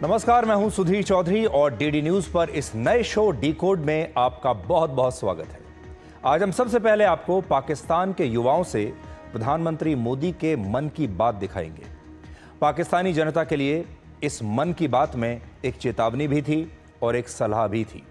नमस्कार, मैं हूं सुधीर चौधरी और डीडी न्यूज पर इस नए शो डिकोड में आपका बहुत बहुत स्वागत है। आज हम सबसे पहले आपको पाकिस्तान के युवाओं से प्रधानमंत्री मोदी के मन की बात दिखाएंगे। पाकिस्तानी जनता के लिए इस मन की बात में एक चेतावनी भी थी और एक सलाह भी थी,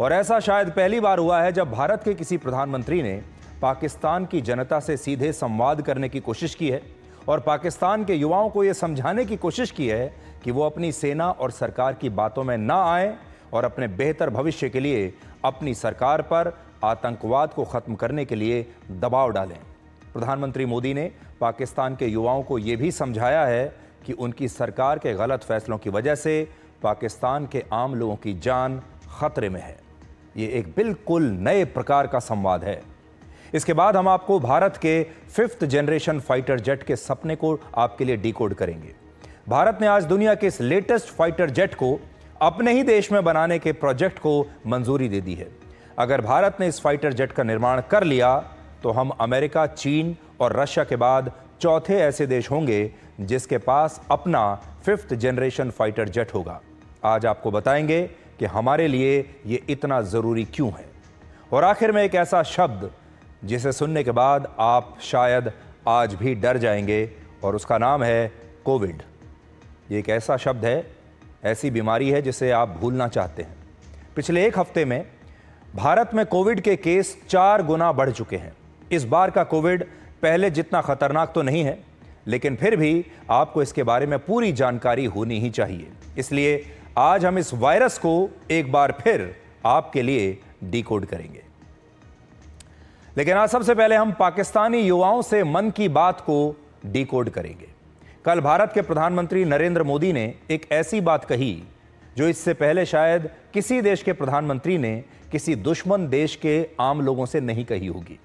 और ऐसा शायद पहली बार हुआ है जब भारत के किसी प्रधानमंत्री ने पाकिस्तान की जनता से सीधे संवाद करने की कोशिश की है और पाकिस्तान के युवाओं को यह समझाने की कोशिश की है कि वो अपनी सेना और सरकार की बातों में ना आए और अपने बेहतर भविष्य के लिए अपनी सरकार पर आतंकवाद को खत्म करने के लिए दबाव डालें। प्रधानमंत्री मोदी ने पाकिस्तान के युवाओं को यह भी समझाया है कि उनकी सरकार के गलत फैसलों की वजह से पाकिस्तान के आम लोगों की जान खतरे में है। ये एक बिल्कुल नए प्रकार का संवाद है। इसके बाद हम आपको भारत के 5th जनरेशन फाइटर जेट के सपने को आपके लिए डिकोड करेंगे। भारत ने आज दुनिया के इस लेटेस्ट फाइटर जेट को अपने ही देश में बनाने के प्रोजेक्ट को मंजूरी दे दी है। अगर भारत ने इस फाइटर जेट का निर्माण कर लिया तो हम अमेरिका, चीन और रशिया के बाद चौथे ऐसे देश होंगे जिसके पास अपना 5th जनरेशन फाइटर जेट होगा। आज आपको बताएंगे कि हमारे लिए ये इतना जरूरी क्यों है। और आखिर में एक ऐसा शब्द जिसे सुनने के बाद आप शायद आज भी डर जाएंगे, और उसका नाम है कोविड। ये एक ऐसा शब्द है, ऐसी बीमारी है जिसे आप भूलना चाहते हैं। पिछले एक हफ्ते में भारत में कोविड के केस 4 गुना बढ़ चुके हैं। इस बार का कोविड पहले जितना खतरनाक तो नहीं है, लेकिन फिर भी आपको इसके बारे में पूरी जानकारी होनी ही चाहिए। इसलिए आज हम इस वायरस को एक बार फिर आपके लिए डिकोड करेंगे। लेकिन आज सबसे पहले हम पाकिस्तानी युवाओं से मन की बात को डिकोड करेंगे। कल भारत के प्रधानमंत्री नरेंद्र मोदी ने एक ऐसी बात कही जो इससे पहले शायद किसी देश के प्रधानमंत्री ने किसी दुश्मन देश के आम लोगों से नहीं कही होगी।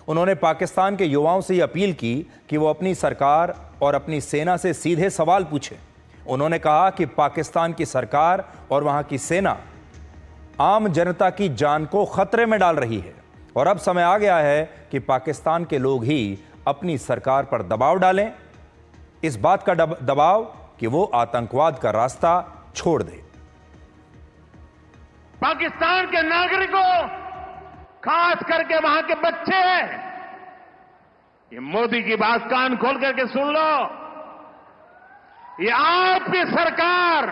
उन्होंने पाकिस्तान के युवाओं से यह अपील की कि वो अपनी सरकार और अपनी सेना से सीधे सवाल पूछें। उन्होंने कहा कि पाकिस्तान की सरकार और वहां की सेना आम जनता की जान को खतरे में डाल रही है, और अब समय आ गया है कि पाकिस्तान के लोग ही अपनी सरकार पर दबाव डालें, इस बात का दबाव कि वो आतंकवाद का रास्ता छोड़ दे। पाकिस्तान के नागरिकों, खास करके वहां के बच्चे, ये मोदी की बात कान खोल करके सुन लो। ये आपकी सरकार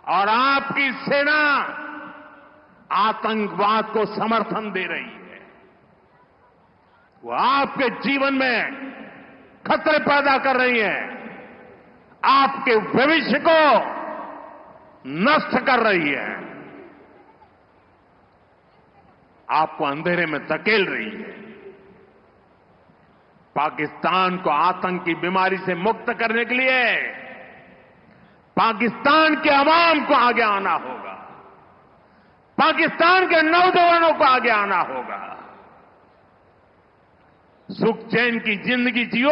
और आपकी सेना आतंकवाद को समर्थन दे रही है। वो आपके जीवन में खतरे पैदा कर रही है, आपके भविष्य को नष्ट कर रही है, आपको अंधेरे में धकेल रही है। पाकिस्तान को आतंक की बीमारी से मुक्त करने के लिए पाकिस्तान के अवाम को आगे आना होगा, पाकिस्तान के नौजवानों को आगे आना होगा। सुख चैन की जिंदगी जियो,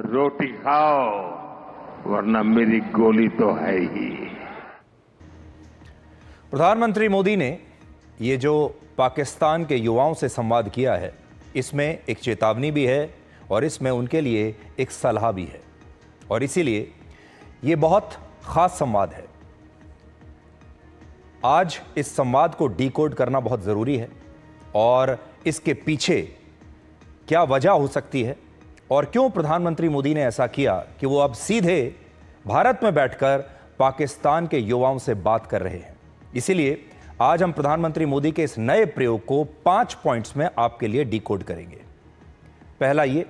रोटी खाओ, वरना मेरी गोली तो है ही। प्रधानमंत्री मोदी ने ये जो पाकिस्तान के युवाओं से संवाद किया है, इसमें एक चेतावनी भी है और इसमें उनके लिए एक सलाह भी है, और इसीलिए ये बहुत खास संवाद है। आज इस संवाद को डिकोड करना बहुत ज़रूरी है, और इसके पीछे क्या वजह हो सकती है और क्यों प्रधानमंत्री मोदी ने ऐसा किया कि वो अब सीधे भारत में बैठकर पाकिस्तान के युवाओं से बात कर रहे हैं। इसीलिए आज हम प्रधानमंत्री मोदी के इस नए प्रयोग को 5 पॉइंट्स में आपके लिए डिकोड करेंगे। पहला ये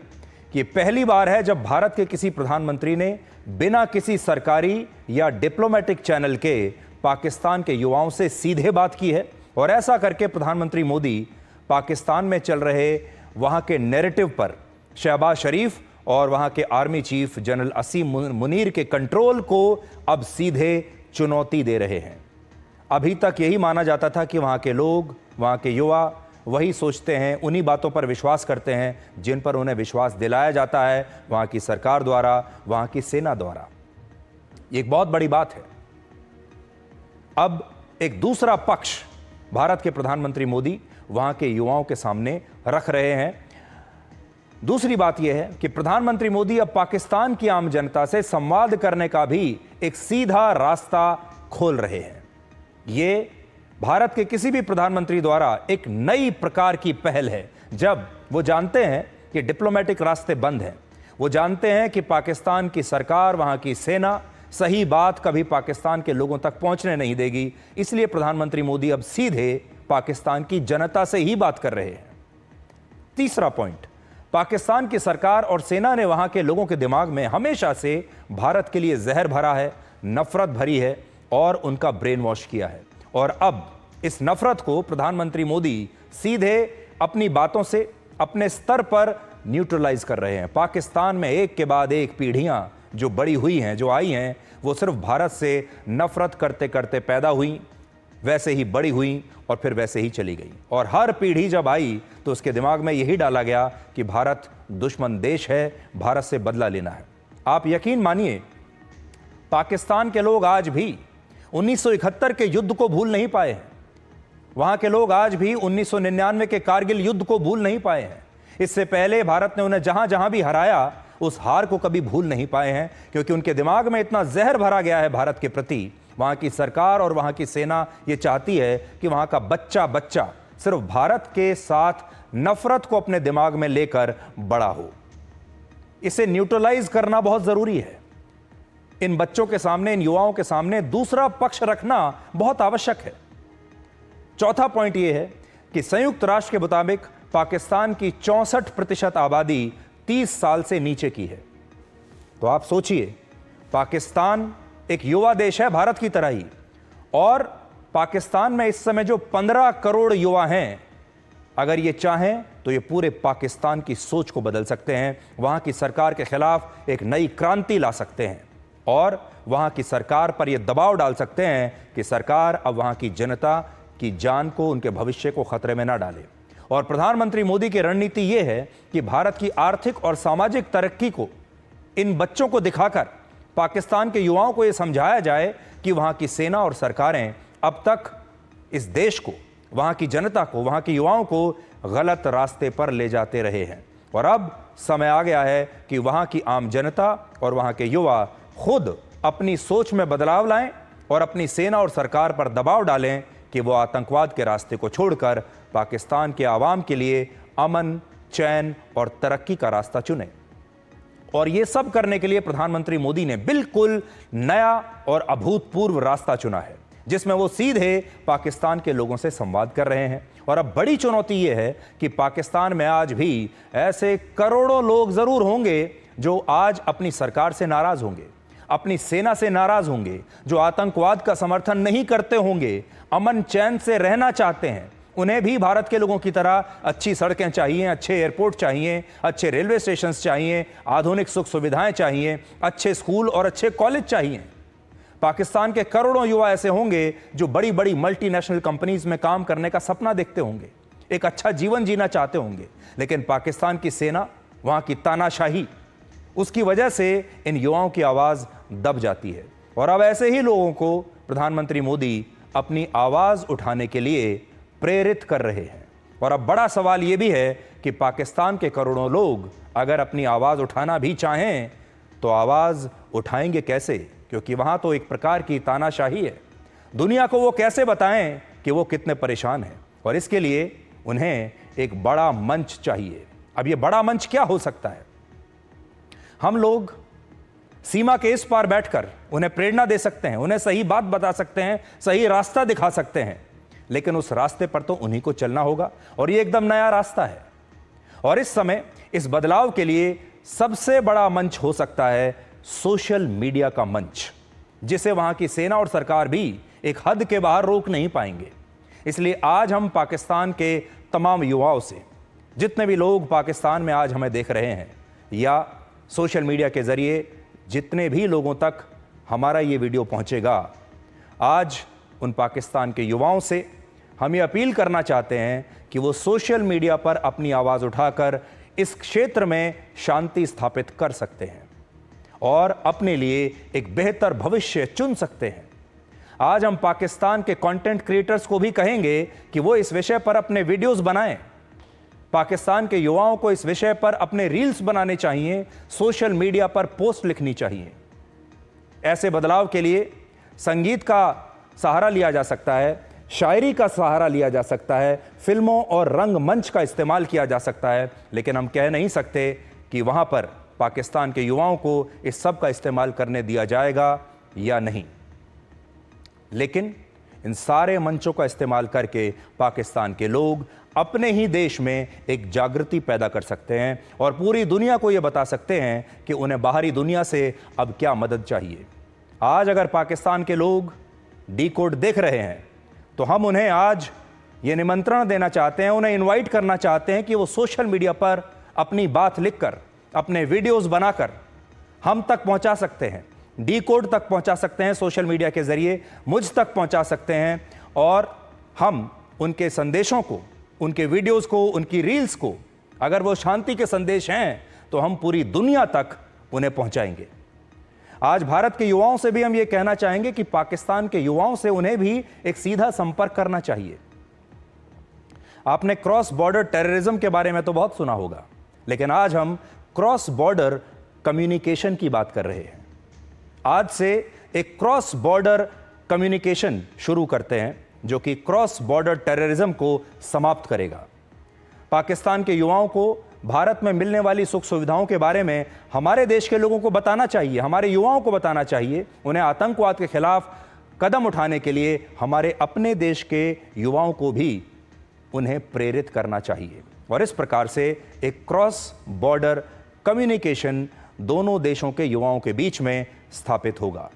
कि पहली बार है जब भारत के किसी प्रधानमंत्री ने बिना किसी सरकारी या डिप्लोमेटिक चैनल के पाकिस्तान के युवाओं से सीधे बात की है, और ऐसा करके प्रधानमंत्री मोदी पाकिस्तान में चल रहे वहां के नैरेटिव पर शहबाज शरीफ और वहां के आर्मी चीफ जनरल असीम मुनीर के कंट्रोल को अब सीधे चुनौती दे रहे हैं। अभी तक यही माना जाता था कि वहां के लोग, वहां के युवा वही सोचते हैं, उन्हीं बातों पर विश्वास करते हैं जिन पर उन्हें विश्वास दिलाया जाता है वहां की सरकार द्वारा, वहां की सेना द्वारा। ये एक बहुत बड़ी बात है। अब एक दूसरा पक्ष भारत के प्रधानमंत्री मोदी वहां के युवाओं के सामने रख रहे हैं। दूसरी बात यह है कि प्रधानमंत्री मोदी अब पाकिस्तान की आम जनता से संवाद करने का भी एक सीधा रास्ता खोल रहे हैं। ये भारत के किसी भी प्रधानमंत्री द्वारा एक नई प्रकार की पहल है, जब वो जानते हैं कि डिप्लोमेटिक रास्ते बंद हैं, वो जानते हैं कि पाकिस्तान की सरकार, वहां की सेना सही बात कभी पाकिस्तान के लोगों तक पहुंचने नहीं देगी। इसलिए प्रधानमंत्री मोदी अब सीधे पाकिस्तान की जनता से ही बात कर रहे हैं। तीसरा पॉइंट, पाकिस्तान की सरकार और सेना ने वहां के लोगों के दिमाग में हमेशा से भारत के लिए जहर भरा है, नफरत भरी है और उनका ब्रेन वॉश किया है। और अब इस नफरत को प्रधानमंत्री मोदी सीधे अपनी बातों से अपने स्तर पर न्यूट्रलाइज कर रहे हैं। पाकिस्तान में एक के बाद एक पीढ़ियां जो बड़ी हुई हैं, जो आई हैं, वो सिर्फ भारत से नफरत करते करते पैदा हुई, वैसे ही बड़ी हुई और फिर वैसे ही चली गई। और हर पीढ़ी जब आई तो उसके दिमाग में यही डाला गया कि भारत दुश्मन देश है, भारत से बदला लेना है। आप यकीन मानिए, पाकिस्तान के लोग आज भी 1971 के युद्ध को भूल नहीं पाए हैं। वहां के लोग आज भी 1999 के कारगिल युद्ध को भूल नहीं पाए हैं। इससे पहले भारत ने उन्हें जहां जहां भी हराया, उस हार को कभी भूल नहीं पाए हैं, क्योंकि उनके दिमाग में इतना जहर भरा गया है भारत के प्रति। वहां की सरकार और वहां की सेना ये चाहती है कि वहां का बच्चा बच्चा सिर्फ भारत के साथ नफरत को अपने दिमाग में लेकर बड़ा हो। इसे न्यूट्रलाइज करना बहुत जरूरी है। इन बच्चों के सामने, इन युवाओं के सामने दूसरा पक्ष रखना बहुत आवश्यक है। चौथा पॉइंट यह है कि संयुक्त राष्ट्र के मुताबिक पाकिस्तान की 64% आबादी 30 साल से नीचे की है। तो आप सोचिए, पाकिस्तान एक युवा देश है भारत की तरह ही, और पाकिस्तान में इस समय जो 15 करोड़ युवा हैं, अगर ये चाहें तो ये पूरे पाकिस्तान की सोच को बदल सकते हैं, वहां की सरकार के खिलाफ एक नई क्रांति ला सकते हैं और वहां की सरकार पर यह दबाव डाल सकते हैं कि सरकार अब वहां की जनता की जान को, उनके भविष्य को खतरे में ना डाले। और प्रधानमंत्री मोदी की रणनीति यह है कि भारत की आर्थिक और सामाजिक तरक्की को इन बच्चों को दिखाकर पाकिस्तान के युवाओं को यह समझाया जाए कि वहां की सेना और सरकारें अब तक इस देश को, वहां की जनता को, वहां के युवाओं को गलत रास्ते पर ले जाते रहे हैं। और अब समय आ गया है कि वहां की आम जनता और वहां के युवा खुद अपनी सोच में बदलाव लाएं और अपनी सेना और सरकार पर दबाव डालें कि वो आतंकवाद के रास्ते को छोड़कर पाकिस्तान के आवाम के लिए अमन, चैन और तरक्की का रास्ता चुने। और ये सब करने के लिए प्रधानमंत्री मोदी ने बिल्कुल नया और अभूतपूर्व रास्ता चुना है, जिसमें वो सीधे पाकिस्तान के लोगों से संवाद कर रहे हैं। और अब बड़ी चुनौती ये है कि पाकिस्तान में आज भी ऐसे करोड़ों लोग जरूर होंगे जो आज अपनी सरकार से नाराज होंगे, अपनी सेना से नाराज होंगे, जो आतंकवाद का समर्थन नहीं करते होंगे, अमन चैन से रहना चाहते हैं। उन्हें भी भारत के लोगों की तरह अच्छी सड़कें चाहिए, अच्छे एयरपोर्ट चाहिए, अच्छे रेलवे स्टेशन चाहिए, आधुनिक सुख सुविधाएं चाहिए, अच्छे स्कूल और अच्छे कॉलेज चाहिए। पाकिस्तान के करोड़ों युवा ऐसे होंगे जो बड़ी बड़ी मल्टीनेशनल कंपनीज में काम करने का सपना देखते होंगे, एक अच्छा जीवन जीना चाहते होंगे। लेकिन पाकिस्तान की सेना, वहां की तानाशाही, उसकी वजह से इन युवाओं की आवाज दब जाती है। और अब ऐसे ही लोगों को प्रधानमंत्री मोदी अपनी आवाज उठाने के लिए प्रेरित कर रहे हैं। और अब बड़ा सवाल यह भी है कि पाकिस्तान के करोड़ों लोग अगर अपनी आवाज उठाना भी चाहें तो आवाज उठाएंगे कैसे? क्योंकि वहां तो एक प्रकार की तानाशाही है। दुनिया को वो कैसे बताएं कि वो कितने परेशान हैं? और इसके लिए उन्हें एक बड़ा मंच चाहिए। अब ये बड़ा मंच क्या हो सकता है? हम लोग सीमा के इस पार बैठकर उन्हें प्रेरणा दे सकते हैं, उन्हें सही बात बता सकते हैं, सही रास्ता दिखा सकते हैं, लेकिन उस रास्ते पर तो उन्हीं को चलना होगा। और ये एकदम नया रास्ता है। और इस समय इस बदलाव के लिए सबसे बड़ा मंच हो सकता है सोशल मीडिया का मंच, जिसे वहां की सेना और सरकार भी एक हद के बाहर रोक नहीं पाएंगे। इसलिए आज हम पाकिस्तान के तमाम युवाओं से, जितने भी लोग पाकिस्तान में आज हमें देख रहे हैं या सोशल मीडिया के जरिए जितने भी लोगों तक हमारा ये वीडियो पहुंचेगा, आज उन पाकिस्तान के युवाओं से हम ये अपील करना चाहते हैं कि वो सोशल मीडिया पर अपनी आवाज उठाकर इस क्षेत्र में शांति स्थापित कर सकते हैं और अपने लिए एक बेहतर भविष्य चुन सकते हैं। आज हम पाकिस्तान के कंटेंट क्रिएटर्स को भी कहेंगे कि वो इस विषय पर अपने वीडियोस बनाएं। पाकिस्तान के युवाओं को इस विषय पर अपने रील्स बनाने चाहिए, सोशल मीडिया पर पोस्ट लिखनी चाहिए। ऐसे बदलाव के लिए संगीत का सहारा लिया जा सकता है, शायरी का सहारा लिया जा सकता है, फिल्मों और रंगमंच का इस्तेमाल किया जा सकता है, लेकिन हम कह नहीं सकते कि वहां पर पाकिस्तान के युवाओं को इस सब का इस्तेमाल करने दिया जाएगा या नहीं। लेकिन इन सारे मंचों का इस्तेमाल करके पाकिस्तान के लोग अपने ही देश में एक जागृति पैदा कर सकते हैं और पूरी दुनिया को यह बता सकते हैं कि उन्हें बाहरी दुनिया से अब क्या मदद चाहिए। आज अगर पाकिस्तान के लोग डिकोड देख रहे हैं तो हम उन्हें आज ये निमंत्रण देना चाहते हैं, उन्हें इनवाइट करना चाहते हैं कि वो सोशल मीडिया पर अपनी बात लिखकर, अपने वीडियोस बनाकर हम तक पहुंचा सकते हैं, डिकोड तक पहुंचा सकते हैं, सोशल मीडिया के जरिए मुझ तक पहुंचा सकते हैं और हम उनके संदेशों को, उनके वीडियोस को, उनकी रील्स को, अगर वो शांति के संदेश हैं तो हम पूरी दुनिया तक उन्हें पहुंचाएंगे। आज भारत के युवाओं से भी हम ये कहना चाहेंगे कि पाकिस्तान के युवाओं से उन्हें भी एक सीधा संपर्क करना चाहिए। आपने क्रॉस बॉर्डर टेररिज्म के बारे में तो बहुत सुना होगा, लेकिन आज हम क्रॉस बॉर्डर कम्युनिकेशन की बात कर रहे हैं। आज से एक क्रॉस बॉर्डर कम्युनिकेशन शुरू करते हैं जो कि क्रॉस बॉर्डर टेररिज्म को समाप्त करेगा। पाकिस्तान के युवाओं को भारत में मिलने वाली सुख सुविधाओं के बारे में हमारे देश के लोगों को बताना चाहिए, हमारे युवाओं को बताना चाहिए। उन्हें आतंकवाद के खिलाफ कदम उठाने के लिए हमारे अपने देश के युवाओं को भी उन्हें प्रेरित करना चाहिए और इस प्रकार से एक क्रॉस बॉर्डर कम्युनिकेशन दोनों देशों के युवाओं के बीच में स्थापित होगा।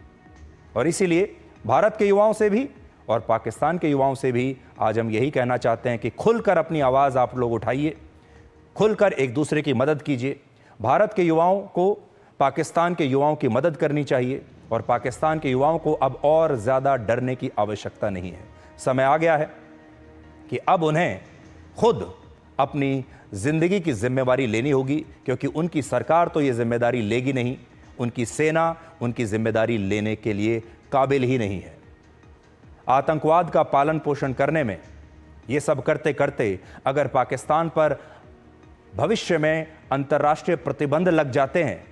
और इसीलिए भारत के युवाओं से भी और पाकिस्तान के युवाओं से भी आज हम यही कहना चाहते हैं कि खुलकर अपनी आवाज़ आप लोग उठाइए, खुलकर एक दूसरे की मदद कीजिए। भारत के युवाओं को पाकिस्तान के युवाओं की मदद करनी चाहिए और पाकिस्तान के युवाओं को अब और ज़्यादा डरने की आवश्यकता नहीं है। समय आ गया है कि अब उन्हें खुद अपनी ज़िंदगी की जिम्मेदारी लेनी होगी, क्योंकि उनकी सरकार तो ये जिम्मेदारी लेगी नहीं, उनकी सेना उनकी जिम्मेदारी लेने के लिए काबिल ही नहीं है। आतंकवाद का पालन पोषण करने में ये सब करते करते अगर पाकिस्तान पर भविष्य में अंतर्राष्ट्रीय प्रतिबंध लग जाते हैं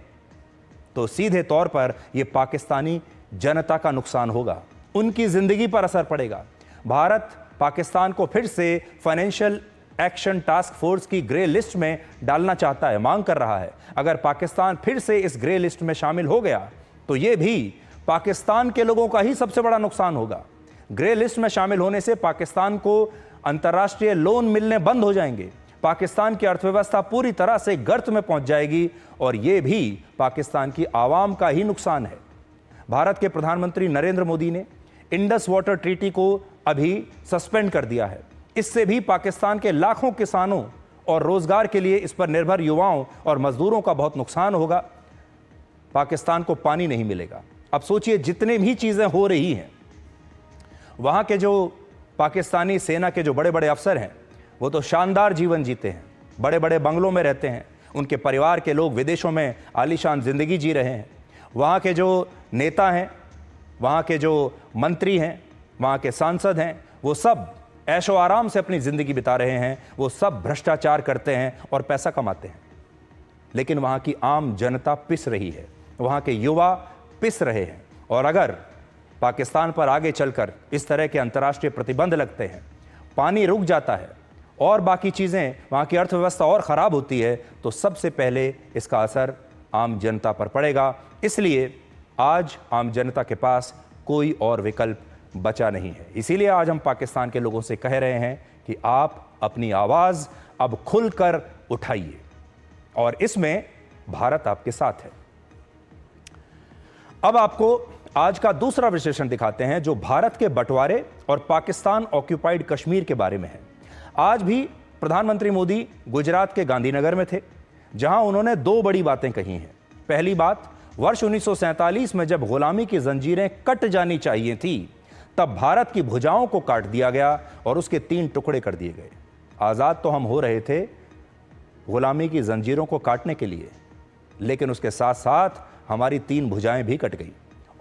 तो सीधे तौर पर यह पाकिस्तानी जनता का नुकसान होगा, उनकी जिंदगी पर असर पड़ेगा। भारत पाकिस्तान को फिर से फाइनेंशियल एक्शन टास्क फोर्स की ग्रे लिस्ट में डालना चाहता है, मांग कर रहा है। अगर पाकिस्तान फिर से इस ग्रे लिस्ट में शामिल हो गया तो यह भी पाकिस्तान के लोगों का ही सबसे बड़ा नुकसान होगा। ग्रे लिस्ट में शामिल होने से पाकिस्तान को अंतर्राष्ट्रीय लोन मिलने बंद हो जाएंगे, पाकिस्तान की अर्थव्यवस्था पूरी तरह से गर्त में पहुंच जाएगी और यह भी पाकिस्तान की आवाम का ही नुकसान है। भारत के प्रधानमंत्री नरेंद्र मोदी ने इंडस वाटर ट्रीटी को अभी सस्पेंड कर दिया है। इससे भी पाकिस्तान के लाखों किसानों और रोजगार के लिए इस पर निर्भर युवाओं और मजदूरों का बहुत नुकसान होगा। पाकिस्तान को पानी नहीं मिलेगा। अब सोचिए, जितने भी चीजें हो रही हैं, वहां के जो पाकिस्तानी सेना के जो बड़े बड़े अफसर हैं वो तो शानदार जीवन जीते हैं, बड़े बड़े बंगलों में रहते हैं, उनके परिवार के लोग विदेशों में आलीशान जिंदगी जी रहे हैं। वहाँ के जो नेता हैं, वहाँ के जो मंत्री हैं, वहाँ के सांसद हैं, वो सब ऐशो आराम से अपनी ज़िंदगी बिता रहे हैं, वो सब भ्रष्टाचार करते हैं और पैसा कमाते हैं। लेकिन वहाँ की आम जनता पिस रही है, वहाँ के युवा पिस रहे हैं। और अगर पाकिस्तान पर आगे चलकर इस तरह के अंतर्राष्ट्रीय प्रतिबंध लगते हैं, पानी रुक जाता है और बाकी चीज़ें, वहाँ की अर्थव्यवस्था और ख़राब होती है, तो सबसे पहले इसका असर आम जनता पर पड़ेगा। इसलिए आज आम जनता के पास कोई और विकल्प बचा नहीं है। इसीलिए आज हम पाकिस्तान के लोगों से कह रहे हैं कि आप अपनी आवाज़ अब खुलकर उठाइए और इसमें भारत आपके साथ है। अब आपको आज का दूसरा विश्लेषण दिखाते हैं जो भारत के बंटवारे और पाकिस्तान ऑक्यूपाइड कश्मीर के बारे में है। आज भी प्रधानमंत्री मोदी गुजरात के गांधीनगर में थे, जहां उन्होंने दो बड़ी बातें कही हैं। पहली बात, वर्ष 1947 में जब गुलामी की जंजीरें कट जानी चाहिए थी, तब भारत की भुजाओं को काट दिया गया और उसके 3 टुकड़े कर दिए गए। आज़ाद तो हम हो रहे थे गुलामी की जंजीरों को काटने के लिए, लेकिन उसके साथ साथ हमारी 3 भुजाएं भी कट गई।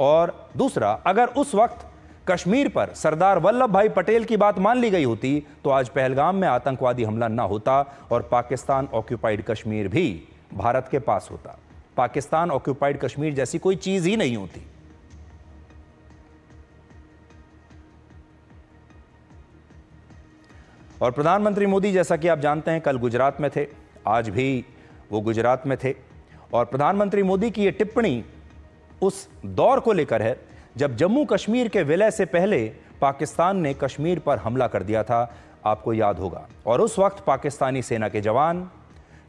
और दूसरा, अगर उस वक्त कश्मीर पर सरदार वल्लभ भाई पटेल की बात मान ली गई होती तो आज पहलगाम में आतंकवादी हमला न होता और पाकिस्तान ऑक्यूपाइड कश्मीर भी भारत के पास होता। पाकिस्तान ऑक्यूपाइड कश्मीर जैसी कोई चीज ही नहीं होती। और प्रधानमंत्री मोदी, जैसा कि आप जानते हैं, कल गुजरात में थे, आज भी वो गुजरात में थे। और प्रधानमंत्री मोदी की ये टिप्पणी उस दौर को लेकर है जब जम्मू कश्मीर के विलय से पहले पाकिस्तान ने कश्मीर पर हमला कर दिया था, आपको याद होगा। और उस वक्त पाकिस्तानी सेना के जवान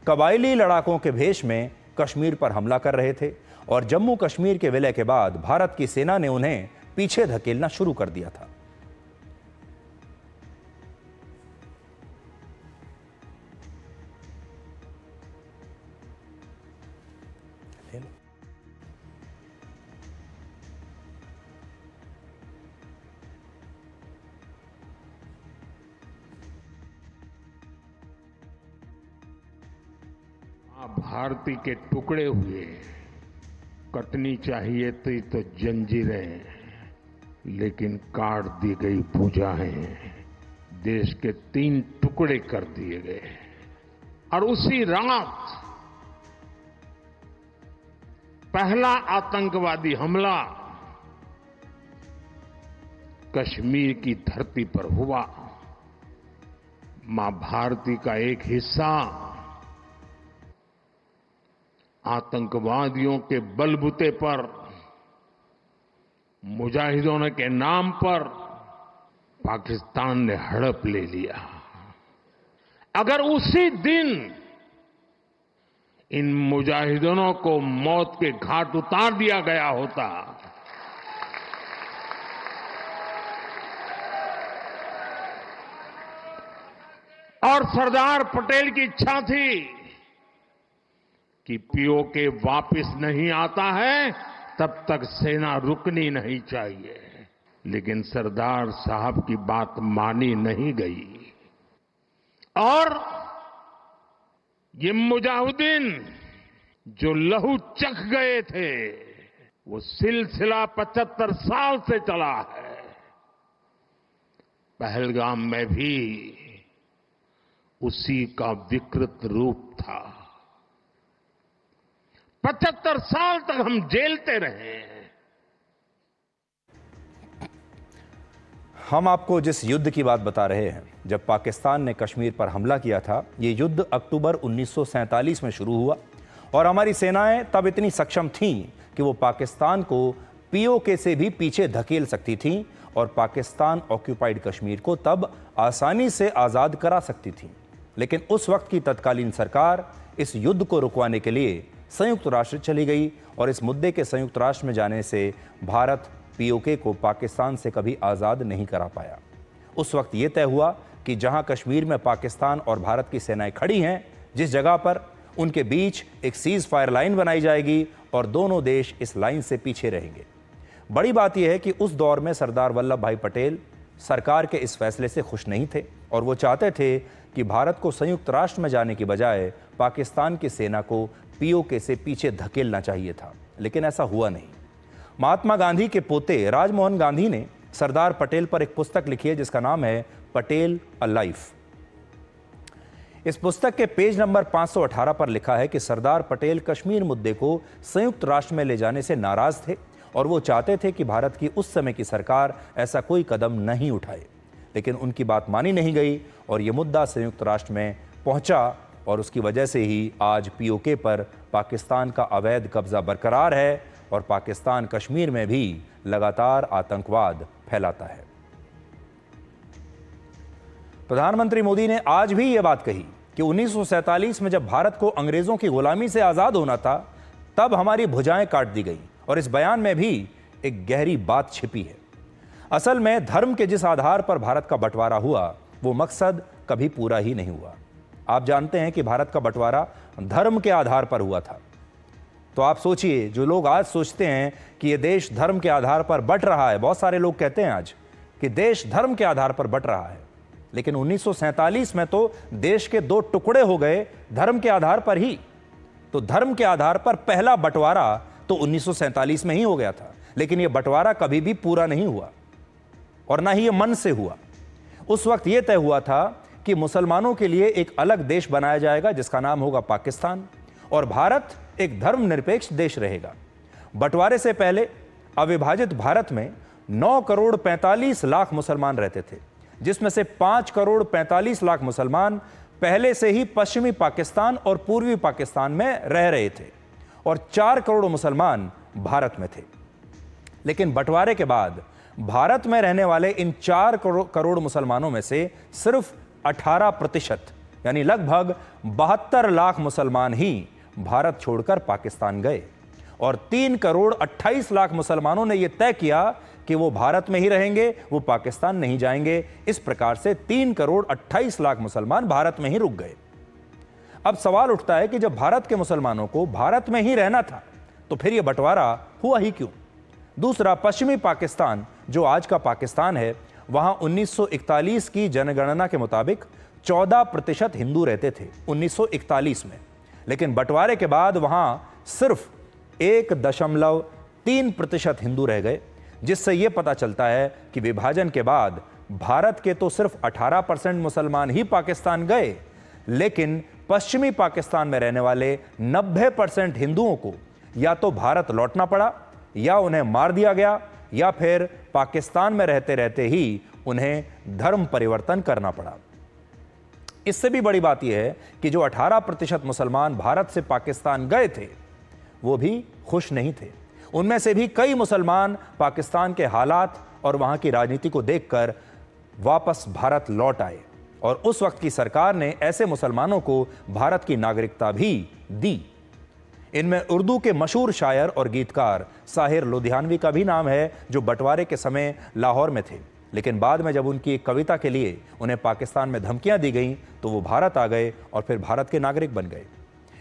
कबायली लड़ाकों के भेष में कश्मीर पर हमला कर रहे थे और जम्मू कश्मीर के विलय के बाद भारत की सेना ने उन्हें पीछे धकेलना शुरू कर दिया था। भारती के टुकड़े हुए, कटनी चाहिए थी तो जंजीरें, लेकिन काट दी गई भुजाएं, देश के 3 टुकड़े कर दिए गए। और उसी रात पहला आतंकवादी हमला कश्मीर की धरती पर हुआ। मां भारती का एक हिस्सा आतंकवादियों के बलबूते पर, मुजाहिदों के नाम पर पाकिस्तान ने हड़प ले लिया। अगर उसी दिन इन मुजाहिदों को मौत के घाट उतार दिया गया होता और सरदार पटेल की इच्छा थी कि पीओके वापस नहीं आता है तब तक सेना रुकनी नहीं चाहिए, लेकिन सरदार साहब की बात मानी नहीं गई और ये मुजाहिदीन जो लहू चख गए थे वो सिलसिला 75 साल से चला है। पहलगाम में भी उसी का विकृत रूप था। 75 साल तक हम झेलते रहे। हम आपको जिस युद्ध की बात बता रहे हैं, जब पाकिस्तान ने कश्मीर पर हमला किया था, ये युद्ध अक्टूबर 1947 में शुरू हुआ और हमारी सेनाएं तब इतनी सक्षम थीं कि वो पाकिस्तान को पीओके से भी पीछे धकेल सकती थीं और पाकिस्तान ऑक्यूपाइड कश्मीर को तब आसानी से आज़ाद करा सकती थीं। लेकिन उस वक्त की तत्कालीन सरकार इस युद्ध को रुकवाने के लिए संयुक्त राष्ट्र चली गई और इस मुद्दे के संयुक्त राष्ट्र में जाने से भारत पीओके को पाकिस्तान से कभी आज़ाद नहीं करा पाया। उस वक्त ये तय हुआ कि जहां कश्मीर में पाकिस्तान और भारत की सेनाएं खड़ी हैं, जिस जगह पर उनके बीच एक सीज फायर लाइन बनाई जाएगी और दोनों देश इस लाइन से पीछे रहेंगे। बड़ी बात यह है कि उस दौर में सरदार वल्लभ भाई पटेल सरकार के इस फैसले से खुश नहीं थे और वो चाहते थे कि भारत को संयुक्त राष्ट्र में जाने की बजाय पाकिस्तान की सेना को पीओके से पीछे धकेलना चाहिए था, लेकिन ऐसा हुआ नहीं। महात्मा गांधी के पोते राजमोहन गांधी ने सरदार पटेल पर एक पुस्तक लिखी है जिसका नाम है पटेल अ लाइफ। इस पुस्तक के पेज नंबर 518 पर लिखा है कि सरदार पटेल कश्मीर मुद्दे को संयुक्त राष्ट्र में ले जाने से नाराज थे और वो चाहते थे कि भारत की उस समय की सरकार ऐसा कोई कदम नहीं उठाए, लेकिन उनकी बात मानी नहीं गई और ये मुद्दा संयुक्त राष्ट्र में पहुंचा और उसकी वजह से ही आज पीओके पर पाकिस्तान का अवैध कब्जा बरकरार है और पाकिस्तान कश्मीर में भी लगातार आतंकवाद फैलाता है। प्रधानमंत्री मोदी ने आज भी यह बात कही कि 1947 में जब भारत को अंग्रेजों की गुलामी से आजाद होना था, तब हमारी भुजाएं काट दी गई और इस बयान में भी एक गहरी बात छिपी है। असल में धर्म के जिस आधार पर भारत का बंटवारा हुआ, वो मकसद कभी पूरा ही नहीं हुआ। आप जानते हैं कि भारत का बंटवारा धर्म के आधार पर हुआ था। तो आप सोचिए, जो लोग आज सोचते हैं कि ये देश धर्म के आधार पर बंट रहा है, बहुत सारे लोग कहते हैं आज कि देश धर्म के आधार पर बंट रहा है, लेकिन 1947 में तो देश के 2 टुकड़े हो गए धर्म के आधार पर ही। तो धर्म के आधार पर पहला बंटवारा तो 1947 में ही हो गया था, लेकिन यह बंटवारा कभी भी पूरा नहीं हुआ। और ना ही ये मन से हुआ। उस वक्त यह तय हुआ था कि मुसलमानों के लिए एक अलग देश बनाया जाएगा जिसका नाम होगा पाकिस्तान, और भारत एक धर्मनिरपेक्ष देश रहेगा। बंटवारे से पहले अविभाजित भारत में 9 करोड़ 45 लाख मुसलमान रहते थे, जिसमें से 5 करोड़ 45 लाख मुसलमान पहले से ही पश्चिमी पाकिस्तान और पूर्वी पाकिस्तान में रह रहे थे और 4 करोड़ मुसलमान भारत में थे। लेकिन बंटवारे के बाद भारत में रहने वाले इन 4 करोड़ मुसलमानों में से सिर्फ 18% यानी लगभग 72 लाख मुसलमान ही भारत छोड़कर पाकिस्तान गए और 3 करोड़ 28 लाख मुसलमानों ने यह तय किया कि वो भारत में ही रहेंगे, वो पाकिस्तान नहीं जाएंगे। इस प्रकार से 3 करोड़ 28 लाख मुसलमान भारत में ही रुक गए। अब सवाल उठता है कि जब भारत के मुसलमानों को भारत में ही रहना था तो फिर यह बंटवारा हुआ ही क्यों? दूसरा, पश्चिमी पाकिस्तान जो आज का पाकिस्तान है, वहां 1941 की जनगणना के मुताबिक 14% हिंदू रहते थे 1941 में, लेकिन बंटवारे के बाद वहां सिर्फ 1.3% हिंदू रह गए, जिससे यह पता चलता है कि विभाजन के बाद भारत के तो सिर्फ 18% मुसलमान ही पाकिस्तान गए, लेकिन पश्चिमी पाकिस्तान में रहने वाले 90% हिंदुओं को या तो भारत लौटना पड़ा, या उन्हें मार दिया गया, या फिर पाकिस्तान में रहते रहते ही उन्हें धर्म परिवर्तन करना पड़ा। इससे भी बड़ी बात यह है कि जो 18% मुसलमान भारत से पाकिस्तान गए थे वो भी खुश नहीं थे। उनमें से भी कई मुसलमान पाकिस्तान के हालात और वहां की राजनीति को देखकर वापस भारत लौट आए और उस वक्त की सरकार ने ऐसे मुसलमानों को भारत की नागरिकता भी दी। इनमें उर्दू के मशहूर शायर और गीतकार साहिर लुधियानवी का भी नाम है, जो बंटवारे के समय लाहौर में थे, लेकिन बाद में जब उनकी एक कविता के लिए उन्हें पाकिस्तान में धमकियां दी गईं तो वो भारत आ गए और फिर भारत के नागरिक बन गए।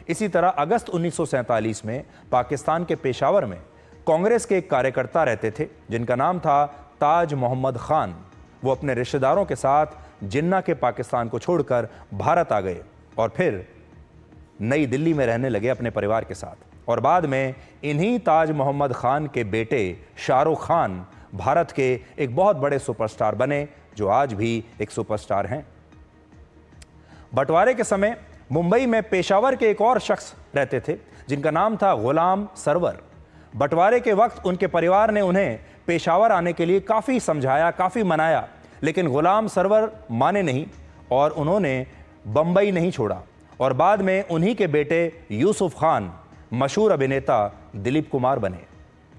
इसी तरह अगस्त 1947 में पाकिस्तान के पेशावर में कांग्रेस के एक कार्यकर्ता रहते थे जिनका नाम था ताज मोहम्मद खान। वो अपने रिश्तेदारों के साथ जिन्ना के पाकिस्तान को छोड़कर भारत आ गए और फिर नई दिल्ली में रहने लगे अपने परिवार के साथ, और बाद में इन्हीं ताज मोहम्मद खान के बेटे शाहरुख खान भारत के एक बहुत बड़े सुपरस्टार बने, जो आज भी एक सुपरस्टार हैं। बंटवारे के समय मुंबई में पेशावर के एक और शख्स रहते थे जिनका नाम था गुलाम सरवर। बंटवारे के वक्त उनके परिवार ने उन्हें पेशावर आने के लिए काफ़ी समझाया, काफ़ी मनाया, लेकिन गुलाम सरवर माने नहीं और उन्होंने बंबई नहीं छोड़ा, और बाद में उन्हीं के बेटे यूसुफ खान मशहूर अभिनेता दिलीप कुमार बने।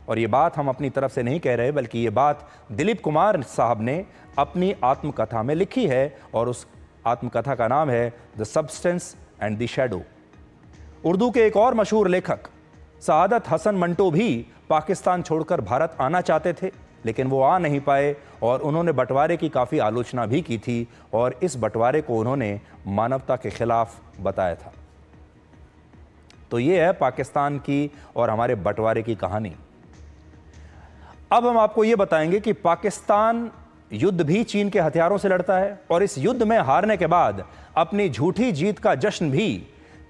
और ये बात हम अपनी तरफ से नहीं कह रहे, बल्कि ये बात दिलीप कुमार साहब ने अपनी आत्मकथा में लिखी है, और उस आत्मकथा का नाम है the substance and the shadow. Urdu के एक और मशहूर लेखक सआदत हसन मंटो भी पाकिस्तान छोड़कर भारत आना चाहते थे, लेकिन वो आ नहीं पाए और उन्होंने बंटवारे की काफ़ी आलोचना भी की थी और इस बंटवारे को उन्होंने मानवता के खिलाफ बताया था। तो ये है पाकिस्तान की और हमारे बंटवारे की कहानी। अब हम आपको ये बताएंगे कि पाकिस्तान युद्ध भी चीन के हथियारों से लड़ता है और इस युद्ध में हारने के बाद अपनी झूठी जीत का जश्न भी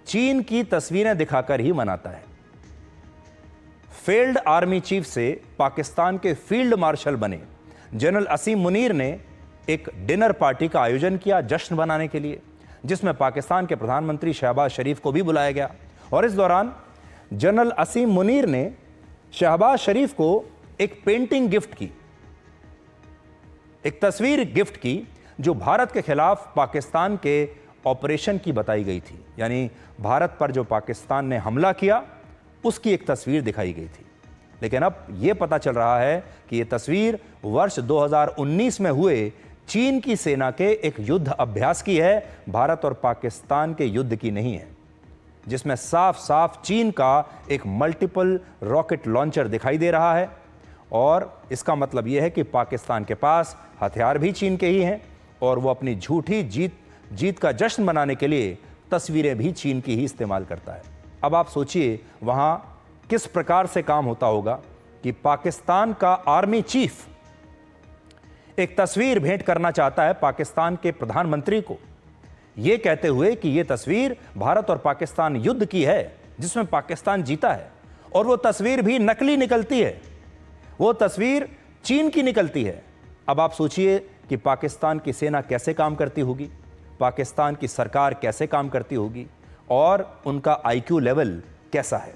चीन की तस्वीरें दिखाकर ही मनाता है। फेल्ड आर्मी चीफ से पाकिस्तान के फील्ड मार्शल बने जनरल असीम मुनीर ने एक डिनर पार्टी का आयोजन किया जश्न मनाने के लिए, जिसमें पाकिस्तान के प्रधानमंत्री शहबाज शरीफ को भी बुलाया गया। और इस दौरान जनरल असीम मुनीर ने शहबाज शरीफ को एक पेंटिंग गिफ्ट की, एक तस्वीर गिफ्ट की, जो भारत के खिलाफ पाकिस्तान के ऑपरेशन की बताई गई थी, यानी भारत पर जो पाकिस्तान ने हमला किया उसकी एक तस्वीर दिखाई गई थी। लेकिन अब यह पता चल रहा है कि यह तस्वीर वर्ष 2019 में हुए चीन की सेना के एक युद्ध अभ्यास की है, भारत और पाकिस्तान के युद्ध की नहीं है, जिसमें साफ साफ चीन का एक मल्टीपल रॉकेट लॉन्चर दिखाई दे रहा है। और इसका मतलब यह है कि पाकिस्तान के पास हथियार भी चीन के ही हैं और वो अपनी झूठी जीत का जश्न मनाने के लिए तस्वीरें भी चीन की ही इस्तेमाल करता है। अब आप सोचिए वहां किस प्रकार से काम होता होगा कि पाकिस्तान का आर्मी चीफ एक तस्वीर भेंट करना चाहता है पाकिस्तान के प्रधानमंत्री को, यह कहते हुए कि यह तस्वीर भारत और पाकिस्तान युद्ध की है जिसमें पाकिस्तान जीता है, और वो तस्वीर भी नकली निकलती है, वो तस्वीर चीन की निकलती है। अब आप सोचिए कि पाकिस्तान की सेना कैसे काम करती होगी, पाकिस्तान की सरकार कैसे काम करती होगी और उनका आईक्यू लेवल कैसा है।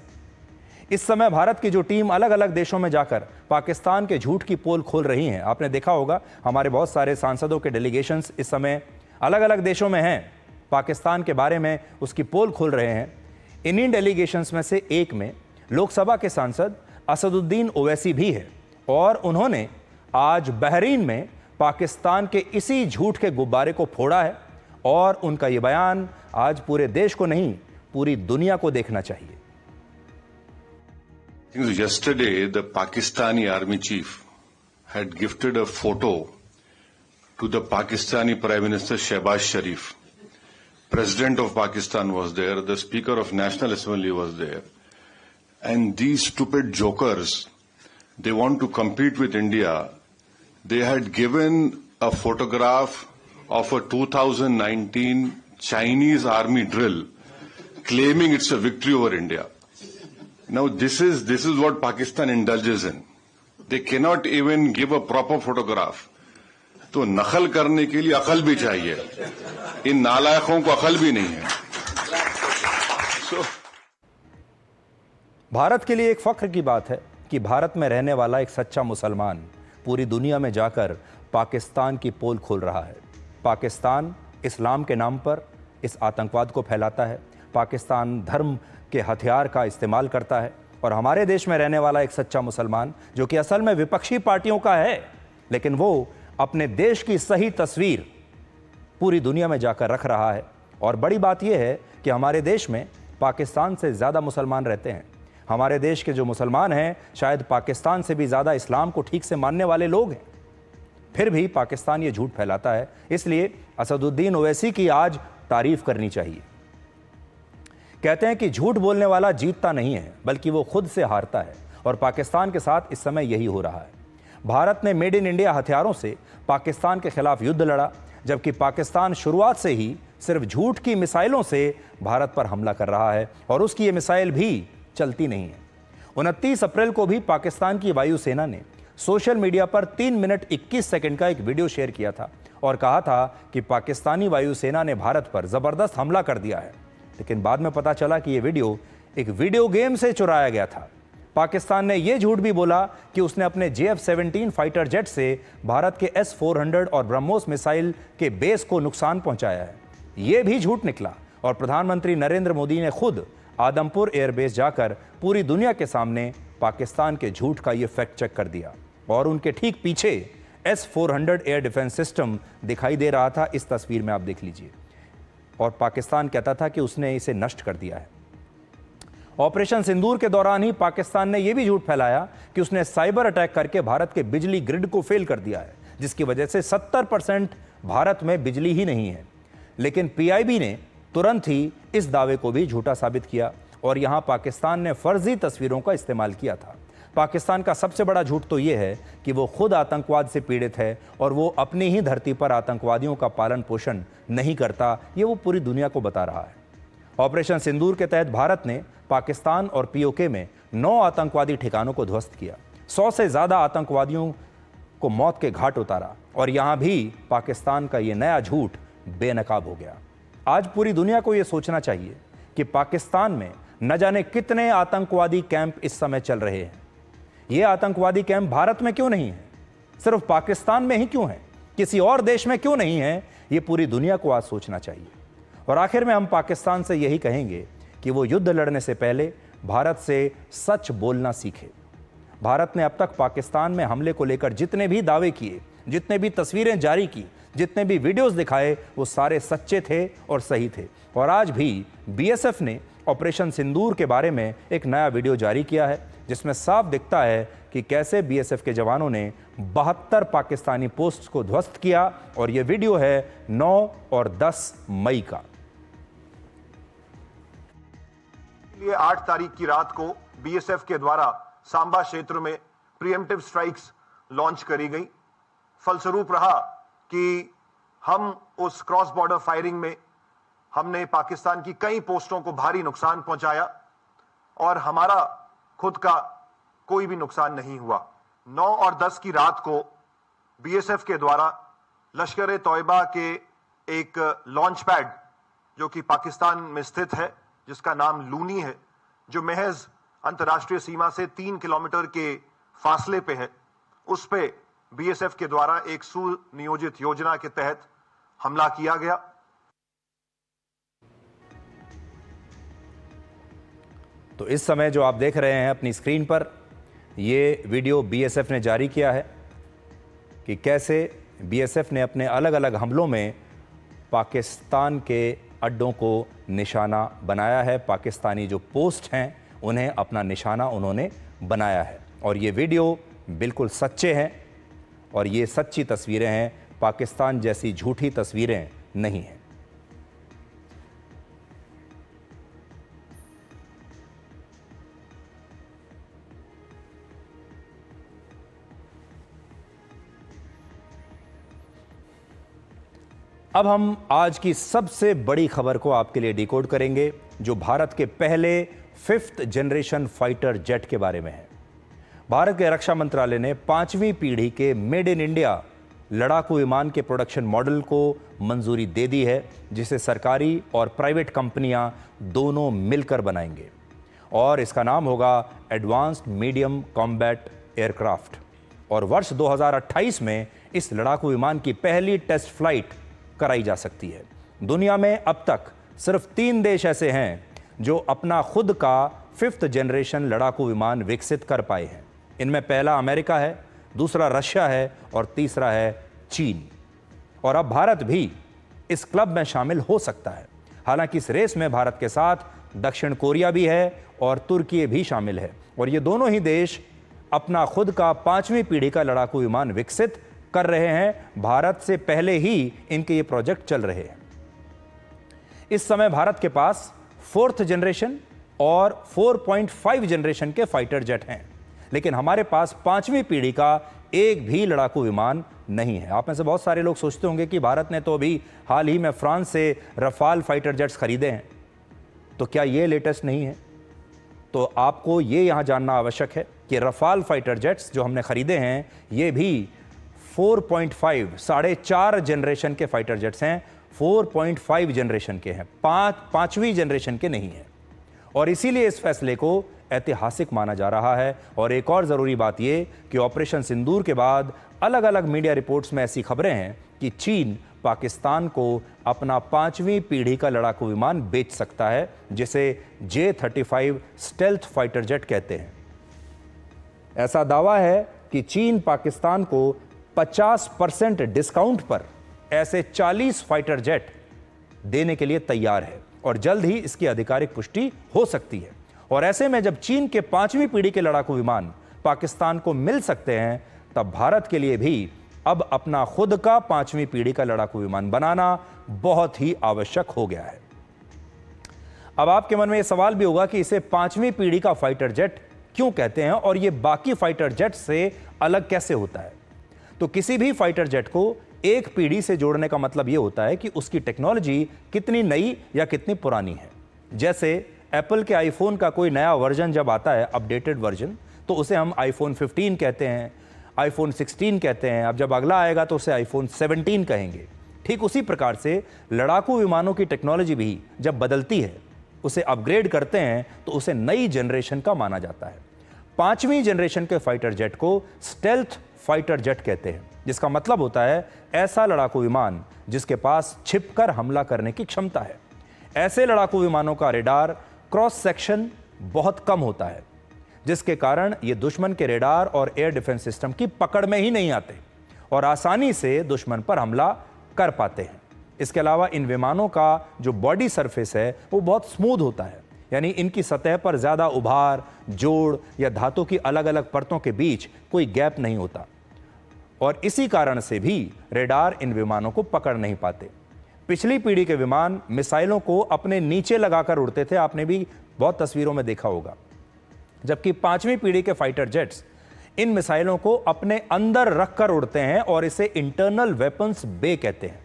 इस समय भारत की जो टीम अलग अलग देशों में जाकर पाकिस्तान के झूठ की पोल खोल रही हैं, आपने देखा होगा हमारे बहुत सारे सांसदों के डेलीगेशंस इस समय अलग अलग देशों में हैं, पाकिस्तान के बारे में उसकी पोल खोल रहे हैं। इन्हीं डेलीगेशंस में से एक में लोकसभा के सांसद असदुद्दीन ओवैसी भी है और उन्होंने आज बहरीन में पाकिस्तान के इसी झूठ के गुब्बारे को फोड़ा है और उनका यह बयान आज पूरे देश को नहीं, पूरी दुनिया को देखना चाहिए। Yesterday, the Pakistani army chief had gifted a photo to the Pakistani Prime Minister Shehbaz Sharif. President of Pakistan was there, the Speaker of National Assembly was there. And these stupid jokers, they want to compete with India. They had given a photograph of a 2019 Chinese army drill, claiming it's a victory over India. Now this is what Pakistan indulges in. They cannot even give a proper photograph. तो नकल करने के लिए अकल भी चाहिए, इन नालायकों को अकल भी नहीं है। भारत के लिए एक फख्र की बात है कि भारत में रहने वाला एक सच्चा मुसलमान पूरी दुनिया में जाकर पाकिस्तान की पोल खोल रहा है। पाकिस्तान इस्लाम के नाम पर इस आतंकवाद को फैलाता है, पाकिस्तान धर्म के हथियार का इस्तेमाल करता है और हमारे देश में रहने वाला एक सच्चा मुसलमान जो कि असल में विपक्षी पार्टियों का है, लेकिन वो अपने देश की सही तस्वीर पूरी दुनिया में जाकर रख रहा है। और बड़ी बात यह है कि हमारे देश में पाकिस्तान से ज़्यादा मुसलमान रहते हैं। हमारे देश के जो मुसलमान हैं शायद पाकिस्तान से भी ज़्यादा इस्लाम को ठीक से मानने वाले लोग हैं, फिर भी पाकिस्तान ये झूठ फैलाता है। इसलिए असदुद्दीन ओवैसी की आज तारीफ करनी चाहिए। कहते हैं कि झूठ बोलने वाला जीतता नहीं है बल्कि वो खुद से हारता है और पाकिस्तान के साथ इस समय यही हो रहा है। भारत ने मेड इन इंडिया हथियारों से पाकिस्तान के खिलाफ युद्ध लड़ा, जबकि पाकिस्तान शुरुआत से ही सिर्फ झूठ की मिसाइलों से भारत पर हमला कर रहा है और उसकी ये मिसाइल भी चलती नहीं है। 29 अप्रैल को भी पाकिस्तान की वायुसेना ने सोशल मीडिया पर 3 मिनट 21 सेकंड का एक वीडियो शेयर किया था और कहा था कि पाकिस्तानी वायुसेना ने भारत पर जबरदस्त हमला कर दिया है, लेकिन बाद में पता चला कि यह वीडियो एक वीडियो गेम से चुराया गया था। पाकिस्तान ने यह झूठ भी बोला कि उसने अपने JF-17 फाइटर जेट से भारत के S-400 और ब्रह्मोस मिसाइल के बेस को नुकसान पहुंचाया है। यह भी झूठ निकला और प्रधानमंत्री नरेंद्र मोदी ने खुद आदमपुर एयरबेस जाकर पूरी दुनिया के सामने पाकिस्तान के झूठ का यह फैक्ट चेक कर दिया और उनके ठीक पीछे S-400 एयर डिफेंस सिस्टम दिखाई दे रहा था। इस तस्वीर में आप देख लीजिए। और पाकिस्तान कहता था कि उसने इसे नष्ट कर दिया है। ऑपरेशन सिंदूर के दौरान ही पाकिस्तान ने यह भी झूठ फैलाया कि उसने साइबर अटैक करके भारत के बिजली ग्रिड को फेल कर दिया है, जिसकी वजह से 70% भारत में बिजली ही नहीं है। लेकिन PIB ने तुरंत ही इस दावे को भी झूठा साबित किया और यहां पाकिस्तान ने फर्जी तस्वीरों का इस्तेमाल किया था। पाकिस्तान का सबसे बड़ा झूठ तो यह है कि वो खुद आतंकवाद से पीड़ित है और वो अपनी ही धरती पर आतंकवादियों का पालन पोषण नहीं करता, ये वो पूरी दुनिया को बता रहा है। ऑपरेशन सिंदूर के तहत भारत ने पाकिस्तान और POK में 9 आतंकवादी ठिकानों को ध्वस्त किया, 100 से ज़्यादा आतंकवादियों को मौत के घाट उतारा और यहाँ भी पाकिस्तान का ये नया झूठ बेनकाब हो गया। आज पूरी दुनिया को ये सोचना चाहिए कि पाकिस्तान में न जाने कितने आतंकवादी कैंप इस समय चल रहे हैं। ये आतंकवादी कैंप भारत में क्यों नहीं है, सिर्फ पाकिस्तान में ही क्यों है, किसी और देश में क्यों नहीं है, ये पूरी दुनिया को आज सोचना चाहिए। और आखिर में हम पाकिस्तान से यही कहेंगे कि वो युद्ध लड़ने से पहले भारत से सच बोलना सीखे। भारत ने अब तक पाकिस्तान में हमले को लेकर जितने भी दावे किए, जितने भी तस्वीरें जारी की, जितने भी वीडियोस दिखाए, वो सारे सच्चे थे और सही थे। और आज भी BSF ने ऑपरेशन सिंदूर के बारे में एक नया वीडियो जारी किया है, जिसमें साफ दिखता है कि कैसे BSF के जवानों ने 72 पाकिस्तानी पोस्ट को ध्वस्त किया और यह वीडियो है 9 और 10 मई का। 8 तारीख की रात को BSF के द्वारा सांबा क्षेत्र में प्रीएम्प्टिव स्ट्राइक्स लॉन्च करी गई। फलस्वरूप रहा कि हम उस क्रॉस बॉर्डर फायरिंग में हमने पाकिस्तान की कई पोस्टों को भारी नुकसान पहुंचाया और हमारा खुद का कोई भी नुकसान नहीं हुआ। 9 और 10 की रात को बीएसएफ के द्वारा लश्कर तौयबा के एक लॉन्च पैड जो कि पाकिस्तान में स्थित है, जिसका नाम लूनी है, जो महज अंतर्राष्ट्रीय सीमा से 3 किलोमीटर के फासले पे है, उस पे बीएसएफ के द्वारा एक सुनियोजित योजना के तहत हमला किया गया। तो इस समय जो आप देख रहे हैं अपनी स्क्रीन पर, ये वीडियो बीएसएफ ने जारी किया है कि कैसे बीएसएफ ने अपने अलग अलग हमलों में पाकिस्तान के अड्डों को निशाना बनाया है। पाकिस्तानी जो पोस्ट हैं उन्हें अपना निशाना उन्होंने बनाया है। और ये वीडियो बिल्कुल सच्चे हैं और ये सच्ची तस्वीरें हैं, पाकिस्तान जैसी झूठी तस्वीरें नहीं हैं। अब हम आज की सबसे बड़ी खबर को आपके लिए डिकोड करेंगे, जो भारत के पहले 5th जनरेशन फाइटर जेट के बारे में है। भारत के रक्षा मंत्रालय ने 5वीं पीढ़ी के मेड इन इंडिया लड़ाकू विमान के प्रोडक्शन मॉडल को मंजूरी दे दी है, जिसे सरकारी और प्राइवेट कंपनियां दोनों मिलकर बनाएंगे और इसका नाम होगा एडवांस्ड मीडियम कॉम्बैट एयरक्राफ्ट। और वर्ष 2028 में इस लड़ाकू विमान की पहली टेस्ट फ्लाइट कराई जा सकती है। दुनिया में अब तक सिर्फ 3 देश ऐसे हैं जो अपना खुद का 5th जनरेशन लड़ाकू विमान विकसित कर पाए हैं। इनमें पहला अमेरिका है, दूसरा रशिया है और तीसरा है चीन। और अब भारत भी इस क्लब में शामिल हो सकता है। हालांकि इस रेस में भारत के साथ दक्षिण कोरिया भी है और तुर्की भी शामिल है और ये दोनों ही देश अपना खुद का 5वीं पीढ़ी का लड़ाकू विमान विकसित कर रहे हैं। भारत से पहले ही इनके ये प्रोजेक्ट चल रहे हैं। इस समय भारत के पास 4th जनरेशन और 4.5 जनरेशन के फाइटर जेट हैं, लेकिन हमारे पास 5वीं पीढ़ी का एक भी लड़ाकू विमान नहीं है। आप में से बहुत सारे लोग सोचते होंगे कि भारत ने तो अभी हाल ही में फ्रांस से रफाल फाइटर जेट्स खरीदे हैं, तो क्या ये लेटेस्ट नहीं है? तो आपको ये यहां जानना आवश्यक है कि रफाल फाइटर जेट्स जो हमने खरीदे हैं, ये भी 4.5 4.5 जनरेशन के फाइटर जेट्स हैं, 4.5 जनरेशन के हैं, 5वीं जनरेशन के नहीं हैं। और इसीलिए इस फैसले को ऐतिहासिक माना जा रहा है। और एक और ज़रूरी बात यह कि ऑपरेशन सिंदूर के बाद अलग अलग मीडिया रिपोर्ट्स में ऐसी खबरें हैं कि चीन पाकिस्तान को अपना 5वीं पीढ़ी का लड़ाकू विमान बेच सकता है, जिसे J-35 स्टेल्थ फाइटर जेट कहते हैं। ऐसा दावा है कि चीन पाकिस्तान को 50% डिस्काउंट पर ऐसे 40 फाइटर जेट देने के लिए तैयार है और जल्द ही इसकी आधिकारिक पुष्टि हो सकती है। और ऐसे में जब चीन के 5वीं पीढ़ी के लड़ाकू विमान पाकिस्तान को मिल सकते हैं, तब भारत के लिए भी अब अपना खुद का 5वीं पीढ़ी का लड़ाकू विमान बनाना बहुत ही आवश्यक हो गया है। अब आपके मन में यह सवाल भी होगा कि इसे 5वीं पीढ़ी का फाइटर जेट क्यों कहते हैं और यह बाकी फाइटर जेट से अलग कैसे होता है। तो किसी भी फाइटर जेट को एक पीढ़ी से जोड़ने का मतलब यह होता है कि उसकी टेक्नोलॉजी कितनी नई या कितनी पुरानी है। जैसे एप्पल के आईफोन का कोई नया वर्जन जब आता है, अपडेटेड वर्जन, तो उसे हम आईफोन 15 कहते हैं, आईफोन 16 कहते हैं। अब जब अगला आएगा तो उसे आईफोन 17 कहेंगे। ठीक उसी प्रकार से लड़ाकू विमानों की टेक्नोलॉजी भी जब बदलती है, उसे अपग्रेड करते हैं, तो उसे नई जनरेशन का माना जाता है। 5वीं जनरेशन के फाइटर जेट को स्टेल्थ फाइटर जेट कहते हैं, जिसका मतलब होता है ऐसा लड़ाकू विमान जिसके पास छिपकर हमला करने की क्षमता है। ऐसे लड़ाकू विमानों का रेडार क्रॉस सेक्शन बहुत कम होता है, जिसके कारण ये दुश्मन के रेडार और एयर डिफेंस सिस्टम की पकड़ में ही नहीं आते और आसानी से दुश्मन पर हमला कर पाते हैं। इसके अलावा इन विमानों का जो बॉडी सरफेस है वो बहुत स्मूथ होता है, यानी इनकी सतह पर ज्यादा उभार, जोड़ या धातु की अलग अलग परतों के बीच कोई गैप नहीं होता और इसी कारण से भी रेडार इन विमानों को पकड़ नहीं पाते। पिछली पीढ़ी के विमान मिसाइलों को अपने नीचे लगाकर उड़ते थे, आपने भी बहुत तस्वीरों में देखा होगा, जबकि 5वीं पीढ़ी के फाइटर जेट्स इन मिसाइलों को अपने अंदर रखकर उड़ते हैं और इसे इंटरनल वेपन्स बे कहते हैं।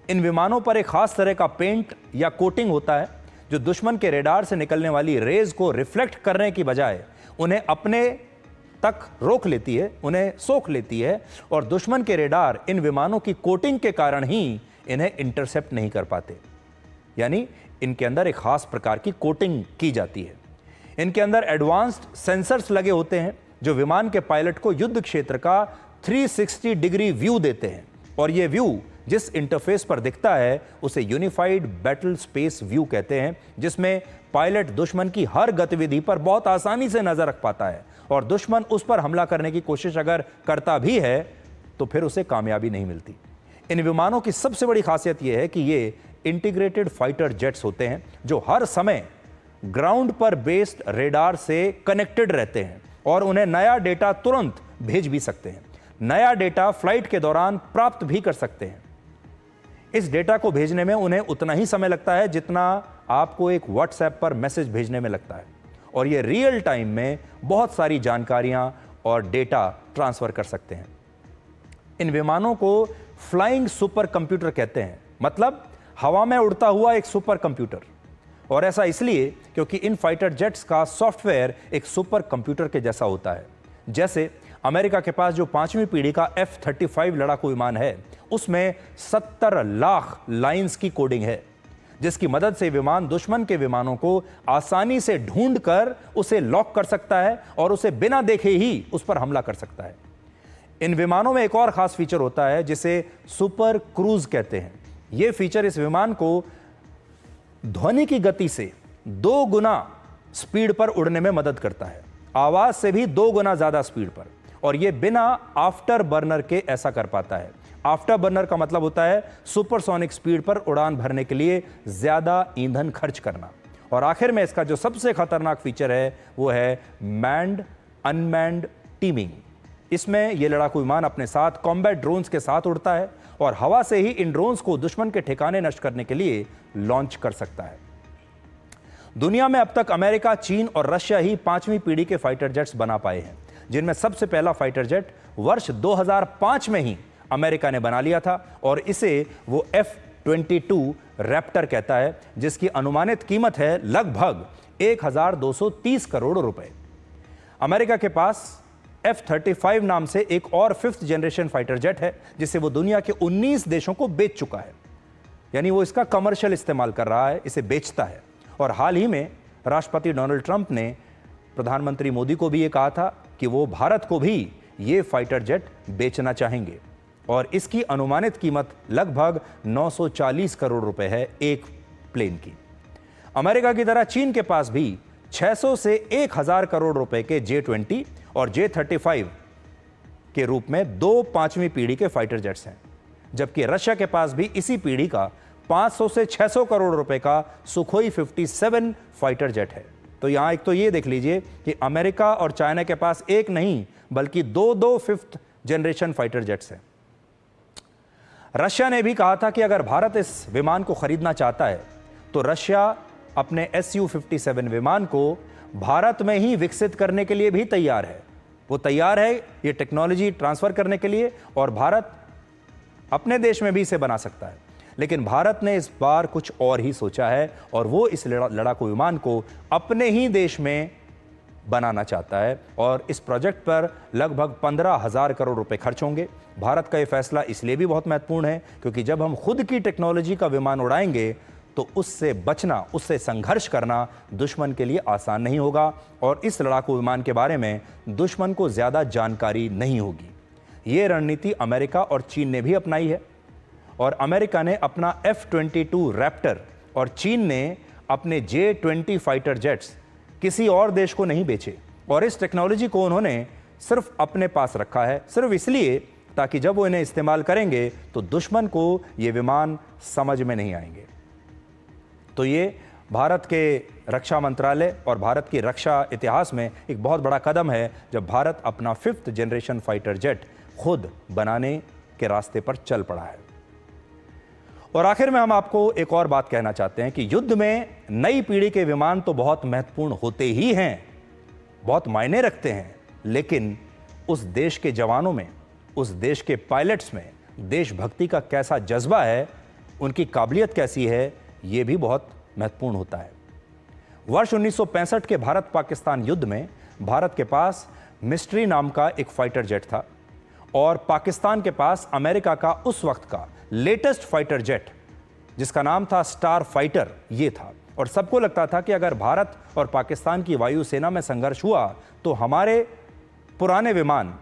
इन विमानों पर एक खास तरह का पेंट या कोटिंग होता है जो दुश्मन के रेडार से निकलने वाली रेज को रिफ्लेक्ट करने की बजाय उन्हें अपने तक रोक लेती है, उन्हें सोख लेती है और दुश्मन के रेडार इन विमानों की कोटिंग के कारण ही इन्हें इंटरसेप्ट नहीं कर पाते। यानी इनके अंदर एक खास प्रकार की कोटिंग की जाती है। इनके अंदर एडवांस्ड सेंसर्स लगे होते हैं जो विमान के पायलट को युद्ध क्षेत्र का 360 डिग्री व्यू देते हैं और यह व्यू जिस इंटरफेस पर दिखता है उसे यूनिफाइड बैटल स्पेस व्यू कहते हैं, जिसमें पायलट दुश्मन की हर गतिविधि पर बहुत आसानी से नजर रख पाता है और दुश्मन उस पर हमला करने की कोशिश अगर करता भी है तो फिर उसे कामयाबी नहीं मिलती। इन विमानों की सबसे बड़ी खासियत यह है कि ये इंटीग्रेटेड फाइटर जेट्स होते हैं जो हर समय ग्राउंड पर बेस्ड रेडार से कनेक्टेड रहते हैं और उन्हें नया डेटा तुरंत भेज भी सकते हैं। नया डेटा फ्लाइट के दौरान प्राप्त भी कर सकते हैं। इस डेटा को भेजने में उन्हें उतना ही समय लगता है जितना आपको एक व्हाट्सएप पर मैसेज भेजने में लगता है और ये रियल टाइम में बहुत सारी जानकारियां और डेटा ट्रांसफर कर सकते हैं। इन विमानों को फ्लाइंग सुपर कंप्यूटर कहते हैं, मतलब हवा में उड़ता हुआ एक सुपर कंप्यूटर। और ऐसा इसलिए क्योंकि इन फाइटर जेट्स का सॉफ्टवेयर एक सुपर कंप्यूटर के जैसा होता है। जैसे अमेरिका के पास जो 5वीं पीढ़ी का F-35 लड़ाकू विमान है उसमें 70 लाख लाइंस की कोडिंग है, जिसकी मदद से विमान दुश्मन के विमानों को आसानी से ढूंढकर उसे लॉक कर सकता है और उसे बिना देखे ही उस पर हमला कर सकता है। इन विमानों में एक और खास फीचर होता है जिसे सुपर क्रूज कहते हैं। यह फीचर इस विमान को ध्वनि की गति से 2 गुना स्पीड पर उड़ने में मदद करता है, आवाज से भी 2 गुना ज्यादा स्पीड पर, और यह बिना आफ्टर बर्नर के ऐसा कर पाता है। आफ्टर बर्नर का मतलब होता है सुपरसोनिक स्पीड पर उड़ान भरने के लिए ज्यादा ईंधन खर्च करना। और आखिर में इसका जो सबसे खतरनाक फीचर है वो है मैन्ड अनमैन्ड टीमिंग। इसमें यह लड़ाकू विमान अपने साथ कॉम्बैट ड्रोन्स के साथ उड़ता है और हवा से ही इन ड्रोन्स को दुश्मन के ठिकाने नष्ट करने के लिए लॉन्च कर सकता है। दुनिया में अब तक अमेरिका, चीन और रशिया ही 5वीं पीढ़ी के फाइटर जेट्स बना पाए हैं, जिनमें सबसे पहला फाइटर जेट वर्ष 2005 में ही अमेरिका ने बना लिया था और इसे वो F-22 रैप्टर कहता है, जिसकी अनुमानित कीमत है लगभग 1230 करोड़ रुपए। अमेरिका के पास F-35 नाम से एक और 5th जनरेशन फाइटर जेट है जिसे वो दुनिया के 19 देशों को बेच चुका है। यानी वो इसका कमर्शियल इस्तेमाल कर रहा है, इसे बेचता है। और हाल ही में राष्ट्रपति डोनाल्ड ट्रंप ने प्रधानमंत्री मोदी को भी ये कहा था कि वो भारत को भी ये फाइटर जेट बेचना चाहेंगे और इसकी अनुमानित कीमत लगभग 940 करोड़ रुपए है एक प्लेन की। अमेरिका की तरह चीन के पास भी 600 से 1000 करोड़ रुपए के J-20 और J-35 के रूप में 2 5वीं पीढ़ी के फाइटर जेट्स हैं, जबकि रशिया के पास भी इसी पीढ़ी का 500 से 600 करोड़ रुपए का सुखोई 57 फाइटर जेट है। तो यहां एक तो ये देख लीजिए कि अमेरिका और चाइना के पास एक नहीं बल्कि 2 5th जनरेशन फाइटर जेट्स हैं। रशिया ने भी कहा था कि अगर भारत इस विमान को खरीदना चाहता है तो रशिया अपने Su-57 विमान को भारत में ही विकसित करने के लिए भी तैयार है। वो तैयार है ये टेक्नोलॉजी ट्रांसफर करने के लिए और भारत अपने देश में भी इसे बना सकता है। लेकिन भारत ने इस बार कुछ और ही सोचा है और वो इस लड़ाकू विमान को अपने ही देश में बनाना चाहता है और इस प्रोजेक्ट पर लगभग 15,000 करोड़ रुपए खर्च होंगे। भारत का यह फैसला इसलिए भी बहुत महत्वपूर्ण है क्योंकि जब हम खुद की टेक्नोलॉजी का विमान उड़ाएंगे तो उससे बचना, उससे संघर्ष करना दुश्मन के लिए आसान नहीं होगा और इस लड़ाकू विमान के बारे में दुश्मन को ज्यादा जानकारी नहीं होगी। ये रणनीति अमेरिका और चीन ने भी अपनाई है और अमेरिका ने अपना F-22 रैप्टर और चीन ने अपने J-20 फाइटर जेट्स किसी और देश को नहीं बेचे और इस टेक्नोलॉजी को उन्होंने सिर्फ अपने पास रखा है, सिर्फ इसलिए ताकि जब वो इन्हें इस्तेमाल करेंगे तो दुश्मन को ये विमान समझ में नहीं आएंगे। तो ये भारत के रक्षा मंत्रालय और भारत की रक्षा इतिहास में एक बहुत बड़ा कदम है जब भारत अपना 5th जनरेशन फाइटर जेट खुद बनाने के रास्ते पर चल पड़ा है। और आखिर में हम आपको एक और बात कहना चाहते हैं कि युद्ध में नई पीढ़ी के विमान तो बहुत महत्वपूर्ण होते ही हैं, बहुत मायने रखते हैं, लेकिन उस देश के जवानों में, उस देश के पायलट्स में देशभक्ति का कैसा जज्बा है, उनकी काबिलियत कैसी है, यह भी बहुत महत्वपूर्ण होता है। वर्ष 1965 के भारत पाकिस्तान युद्ध में भारत के पास मिस्ट्री नाम का एक फाइटर जेट था और पाकिस्तान के पास अमेरिका का उस वक्त का लेटेस्ट फाइटर जेट जिसका नाम था स्टार फाइटर ये था। और सबको लगता था कि अगर भारत और पाकिस्तान की वायुसेना में संघर्ष हुआ तो हमारे पुराने विमान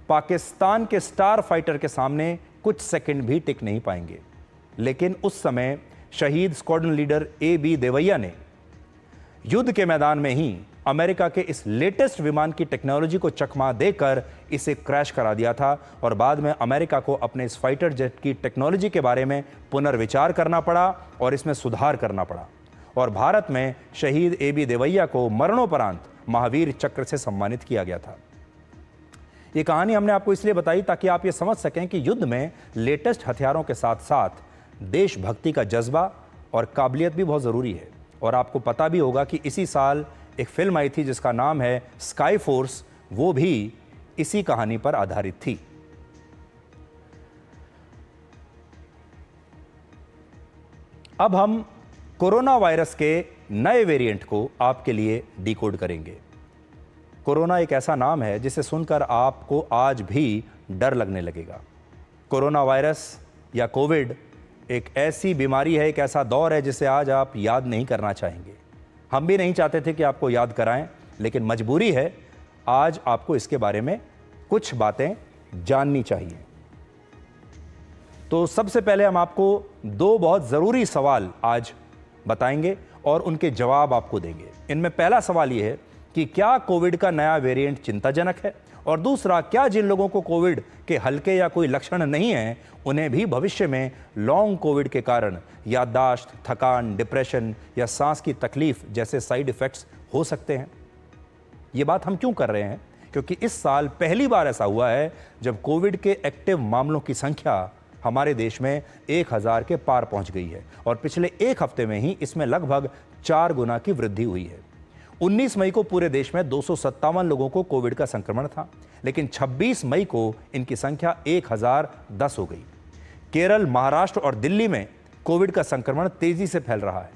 पाकिस्तान के स्टार फाइटर के सामने कुछ सेकंड भी टिक नहीं पाएंगे। लेकिन उस समय शहीद स्क्वाड्रन लीडर A.B. देवैया ने युद्ध के मैदान में ही अमेरिका के इस लेटेस्ट विमान की टेक्नोलॉजी को चकमा देकर इसे क्रैश करा दिया था और बाद में अमेरिका को अपने इस फाइटर जेट की टेक्नोलॉजी के बारे में पुनर्विचार करना पड़ा और इसमें सुधार करना पड़ा। और भारत में शहीद A.B. देवैया को मरणोपरांत महावीर चक्र से सम्मानित किया गया था। ये कहानी हमने आपको इसलिए बताई ताकि आप ये समझ सकें कि युद्ध में लेटेस्ट हथियारों के साथ साथ देशभक्ति का जज्बा और काबिलियत भी बहुत ज़रूरी है। और आपको पता भी होगा कि इसी साल एक फिल्म आई थी जिसका नाम है स्काई फोर्स, वो भी इसी कहानी पर आधारित थी। अब हम कोरोना वायरस के नए वेरिएंट को आपके लिए डिकोड करेंगे। कोरोना एक ऐसा नाम है जिसे सुनकर आपको आज भी डर लगने लगेगा। कोरोना वायरस या कोविड एक ऐसी बीमारी है, एक ऐसा दौर है जिसे आज आप याद नहीं करना चाहेंगे। हम भी नहीं चाहते थे कि आपको याद कराएं, लेकिन मजबूरी है, आज आपको इसके बारे में कुछ बातें जाननी चाहिए। तो सबसे पहले हम आपको दो बहुत ज़रूरी सवाल आज बताएंगे और उनके जवाब आपको देंगे। इनमें पहला सवाल यह है कि क्या कोविड का नया वेरिएंट चिंताजनक है, और दूसरा, क्या जिन लोगों को कोविड के हल्के या कोई लक्षण नहीं हैं उन्हें भी भविष्य में लॉन्ग कोविड के कारण याददाश्त, थकान, डिप्रेशन या सांस की तकलीफ जैसे साइड इफ़ेक्ट्स हो सकते हैं। ये बात हम क्यों कर रहे हैं? क्योंकि इस साल पहली बार ऐसा हुआ है जब कोविड के एक्टिव मामलों की संख्या हमारे देश में 1000 के पार पहुंच गई है और पिछले एक हफ्ते में ही इसमें लगभग 4 गुना की वृद्धि हुई है। 19 मई को पूरे देश में 257 लोगों को कोविड का संक्रमण था, लेकिन 26 मई को इनकी संख्या 1010 हो गई। केरल, महाराष्ट्र और दिल्ली में कोविड का संक्रमण तेजी से फैल रहा है।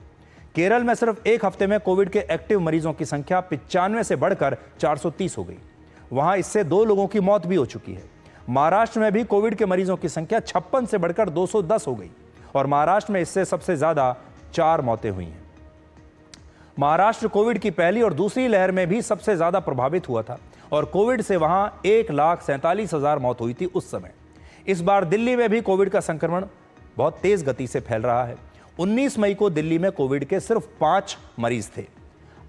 केरल में सिर्फ एक हफ्ते में कोविड के एक्टिव मरीजों की संख्या 95 से बढ़कर 430 हो गई। वहां इससे 2 लोगों की मौत भी हो चुकी है। महाराष्ट्र में भी कोविड के मरीजों की संख्या 56 से बढ़कर 210 हो गई और महाराष्ट्र में इससे सबसे ज्यादा 4 मौतें हुई हैं। महाराष्ट्र कोविड की पहली और दूसरी लहर में भी सबसे ज्यादा प्रभावित हुआ था और कोविड से वहां 1,47,000 मौत हुई थी उस समय। इस बार दिल्ली में भी कोविड का संक्रमण बहुत तेज गति से फैल रहा है। 19 मई को दिल्ली में कोविड के सिर्फ 5 मरीज थे,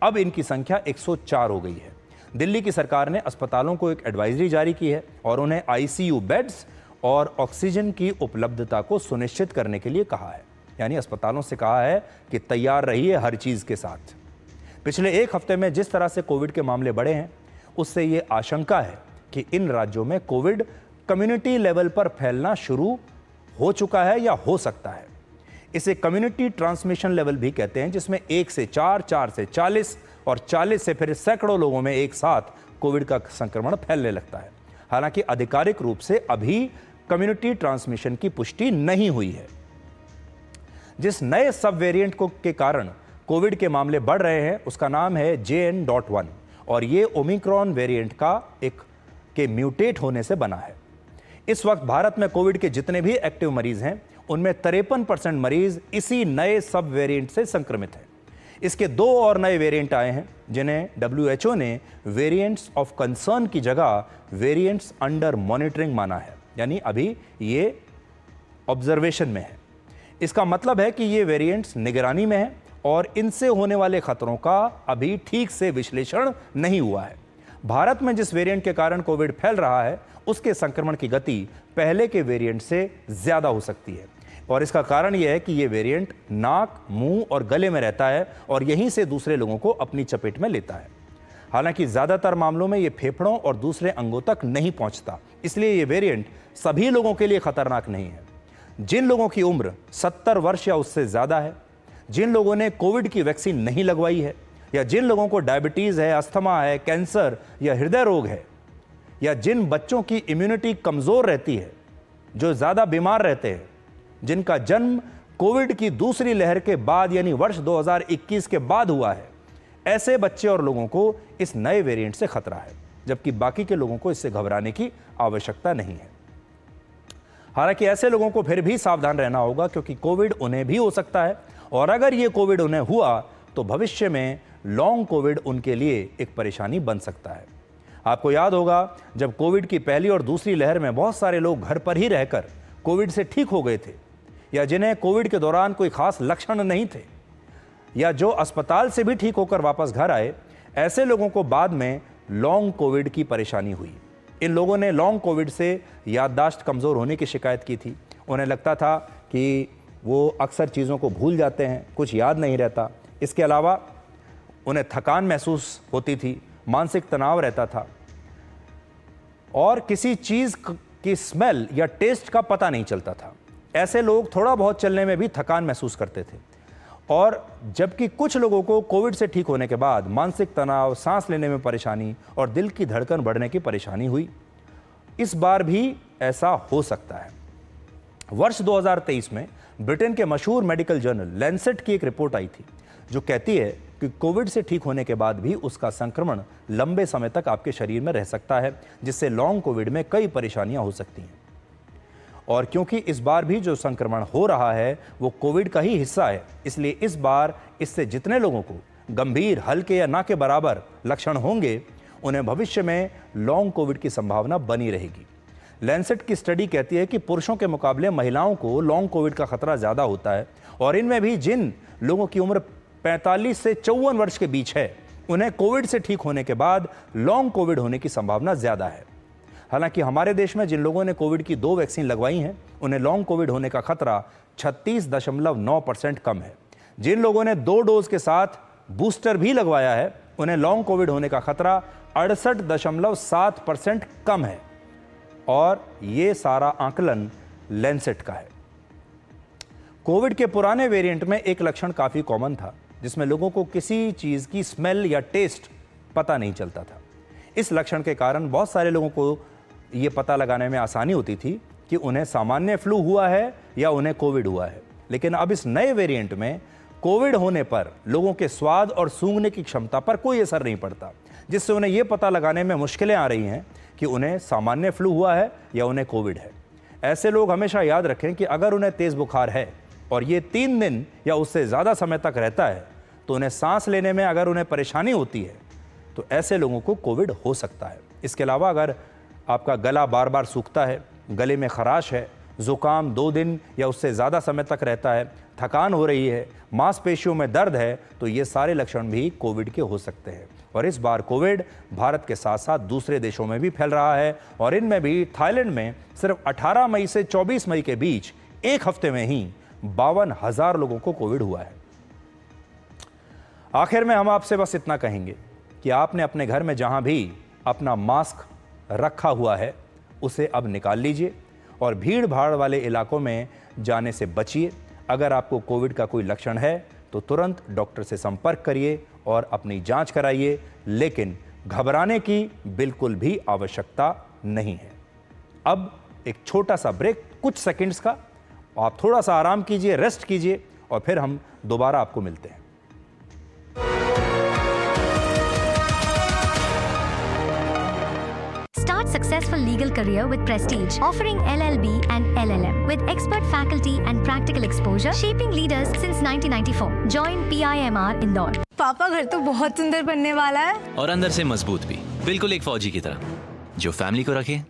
अब इनकी संख्या 104 हो गई है। दिल्ली की सरकार ने अस्पतालों को एक एडवाइजरी जारी की है और उन्हें ICU बेड्स और ऑक्सीजन की उपलब्धता को सुनिश्चित करने के लिए कहा है। यानी अस्पतालों से कहा है कि तैयार रहिए हर चीज के साथ। पिछले एक हफ्ते में जिस तरह से कोविड के मामले बढ़े हैं, उससे ये आशंका है कि इन राज्यों में कोविड कम्युनिटी लेवल पर फैलना शुरू हो चुका है या हो सकता है। इसे कम्युनिटी ट्रांसमिशन लेवल भी कहते हैं, जिसमें 1 से 4, 4 से 40 और 40 से फिर सैकड़ों लोगों में एक साथ कोविड का संक्रमण फैलने लगता है। हालांकि आधिकारिक रूप से अभी कम्युनिटी ट्रांसमिशन की पुष्टि नहीं हुई है। जिस नए सब वेरिएंट के कारण कोविड के मामले बढ़ रहे हैं उसका नाम है JN.1 और ये ओमिक्रॉन वेरिएंट के म्यूटेट होने से बना है। इस वक्त भारत में कोविड के जितने भी एक्टिव मरीज हैं उनमें 53% मरीज इसी नए सब वेरिएंट से संक्रमित हैं। इसके 2 और नए वेरिएंट आए हैं जिन्हें WHO ने वेरिएंट्स ऑफ कंसर्न की जगह वेरिएंट्स अंडर मॉनिटरिंग माना है, यानी अभी ये ऑब्जर्वेशन में है। इसका मतलब है कि ये वेरिएंट्स निगरानी में हैं और इनसे होने वाले खतरों का अभी ठीक से विश्लेषण नहीं हुआ है। भारत में जिस वेरिएंट के कारण कोविड फैल रहा है उसके संक्रमण की गति पहले के वेरिएंट से ज्यादा हो सकती है और इसका कारण यह है कि यह वेरिएंट नाक, मुंह और गले में रहता है और यहीं से दूसरे लोगों को अपनी चपेट में लेता है। हालांकि ज्यादातर मामलों में यह फेफड़ों और दूसरे अंगों तक नहीं पहुंचता, इसलिए यह वेरिएंट सभी लोगों के लिए खतरनाक नहीं है। जिन लोगों की उम्र 70 वर्ष या उससे ज्यादा है, जिन लोगों ने कोविड की वैक्सीन नहीं लगवाई है या जिन लोगों को डायबिटीज है, अस्थमा है, कैंसर या हृदय रोग है, या जिन बच्चों की इम्यूनिटी कमजोर रहती है, जो ज्यादा बीमार रहते हैं, जिनका जन्म कोविड की दूसरी लहर के बाद यानी वर्ष 2021 के बाद हुआ है, ऐसे बच्चे और लोगों को इस नए वेरिएंट से खतरा है। जबकि बाकी के लोगों को इससे घबराने की आवश्यकता नहीं है। हालांकि ऐसे लोगों को फिर भी सावधान रहना होगा, क्योंकि कोविड उन्हें भी हो सकता है, और अगर ये कोविड उन्हें हुआ तो भविष्य में लॉन्ग कोविड उनके लिए एक परेशानी बन सकता है। आपको याद होगा, जब कोविड की पहली और दूसरी लहर में बहुत सारे लोग घर पर ही रहकर कोविड से ठीक हो गए थे, या जिन्हें कोविड के दौरान कोई खास लक्षण नहीं थे, या जो अस्पताल से भी ठीक होकर वापस घर आए, ऐसे लोगों को बाद में लॉन्ग कोविड की परेशानी हुई। इन लोगों ने लॉन्ग कोविड से याददाश्त कमज़ोर होने की शिकायत की थी। उन्हें लगता था कि वो अक्सर चीज़ों को भूल जाते हैं, कुछ याद नहीं रहता। इसके अलावा उन्हें थकान महसूस होती थी, मानसिक तनाव रहता था, और किसी चीज़ की स्मेल या टेस्ट का पता नहीं चलता था। ऐसे लोग थोड़ा बहुत चलने में भी थकान महसूस करते थे। और जबकि कुछ लोगों को कोविड से ठीक होने के बाद मानसिक तनाव, सांस लेने में परेशानी और दिल की धड़कन बढ़ने की परेशानी हुई। इस बार भी ऐसा हो सकता है। वर्ष 2023 में ब्रिटेन के मशहूर मेडिकल जर्नल लैंसेट की एक रिपोर्ट आई थी, जो कहती है कि कोविड से ठीक होने के बाद भी उसका संक्रमण लंबे समय तक आपके शरीर में रह सकता है, जिससे लॉन्ग कोविड में कई परेशानियां हो सकती हैं। और क्योंकि इस बार भी जो संक्रमण हो रहा है वो कोविड का ही हिस्सा है, इसलिए इस बार इससे जितने लोगों को गंभीर, हल्के या ना के बराबर लक्षण होंगे, उन्हें भविष्य में लॉन्ग कोविड की संभावना बनी रहेगी। लैंसेट की स्टडी कहती है कि पुरुषों के मुकाबले महिलाओं को लॉन्ग कोविड का खतरा ज़्यादा होता है, और इनमें भी जिन लोगों की उम्र 45 से 54 वर्ष के बीच है, उन्हें कोविड से ठीक होने के बाद लॉन्ग कोविड होने की संभावना ज़्यादा है। हालांकि हमारे देश में जिन लोगों ने कोविड की 2 वैक्सीन लगवाई हैं, उन्हें लॉन्ग कोविड होने का खतरा 36.9% कम है। जिन लोगों ने 2 डोज के साथ बूस्टर भी लगवाया है, उन्हें लॉन्ग कोविड होने का खतरा 68.7% कम है। और ये सारा आंकलन लैंसेट का है। कोविड के पुराने वेरिएंट में एक लक्षण काफ़ी कॉमन था, जिसमें लोगों को किसी चीज़ की स्मेल या टेस्ट पता नहीं चलता था। इस लक्षण के कारण बहुत सारे लोगों को ये पता लगाने में आसानी होती थी कि उन्हें सामान्य फ्लू हुआ है या उन्हें कोविड हुआ है। लेकिन अब इस नए वेरिएंट में कोविड होने पर लोगों के स्वाद और सूंघने की क्षमता पर कोई असर नहीं पड़ता, जिससे उन्हें यह पता लगाने में मुश्किलें आ रही हैं कि उन्हें सामान्य फ्लू हुआ है या उन्हें कोविड है। ऐसे लोग हमेशा याद रखें कि अगर उन्हें तेज़ बुखार है और ये 3 दिन या उससे ज़्यादा समय तक रहता है, तो उन्हें सांस लेने में अगर उन्हें परेशानी होती है, तो ऐसे लोगों को कोविड हो सकता है। इसके अलावा अगर आपका गला बार बार सूखता है, गले में खराश है, ज़ुकाम 2 दिन या उससे ज़्यादा समय तक रहता है, थकान हो रही है, मांसपेशियों में दर्द है, तो ये सारे लक्षण भी कोविड के हो सकते हैं। और इस बार कोविड भारत के साथ साथ दूसरे देशों में भी फैल रहा है, और इनमें भी थाईलैंड में सिर्फ 18 मई से 24 मई के बीच एक हफ्ते में ही 52,000 लोगों को कोविड हुआ है। आखिर में हम आपसे बस इतना कहेंगे कि आपने अपने घर में जहां भी अपना मास्क रखा हुआ है, उसे अब निकाल लीजिए और भीड़ भाड़ वाले इलाकों में जाने से बचिए। अगर आपको कोविड का कोई लक्षण है तो तुरंत डॉक्टर से संपर्क करिए और अपनी जांच कराइए, लेकिन घबराने की बिल्कुल भी आवश्यकता नहीं है। अब एक छोटा सा ब्रेक, कुछ सेकंड्स का, आप थोड़ा सा आराम कीजिए, रेस्ट कीजिए, और फिर हम दोबारा आपको मिलते हैं। Start successful legal career with Prestige, offering LLB and LLM with expert faculty and practical exposure, shaping leaders since 1994. Join PIMR Indore. पापा घर तो बहुत सुंदर बनने वाला है और अंदर से मजबूत भी, बिल्कुल एक फौजी की तरह, जो फैमिली को रखे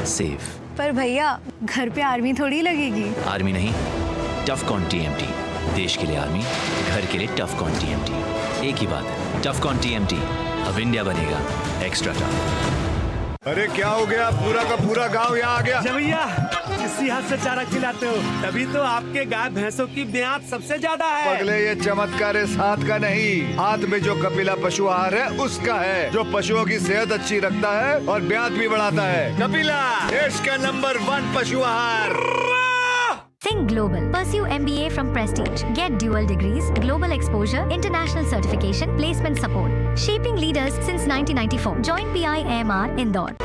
सेफ। पर भैया घर पे आर्मी थोड़ी लगेगी। आर्मी नहीं, टफकॉन TMT, देश के लिए आर्मी, घर के लिए टफकॉन TMT। एक ही बात है, टफकॉन TMT, अब इंडिया बनेगा एक्स्ट्रा टफ। अरे क्या हो गया, पूरा का पूरा गांव यहाँ आ गया। भैया इसी हाथ से चारा खिलाते हो, तभी तो आपके गाय भैंसों की ब्याज सबसे ज्यादा है। पगले, ये चमत्कार इस हाथ का नहीं, हाथ में जो कपिला पशु आहार है उसका है, जो पशुओं की सेहत अच्छी रखता है और ब्याज भी बढ़ाता है। कपिला, देश का नंबर 1 पशु आहार। Think global. Pursue MBA from Prestige. Get dual degrees, global exposure, international certification, placement support. Shaping leaders since 1994. Join PIMR Indore.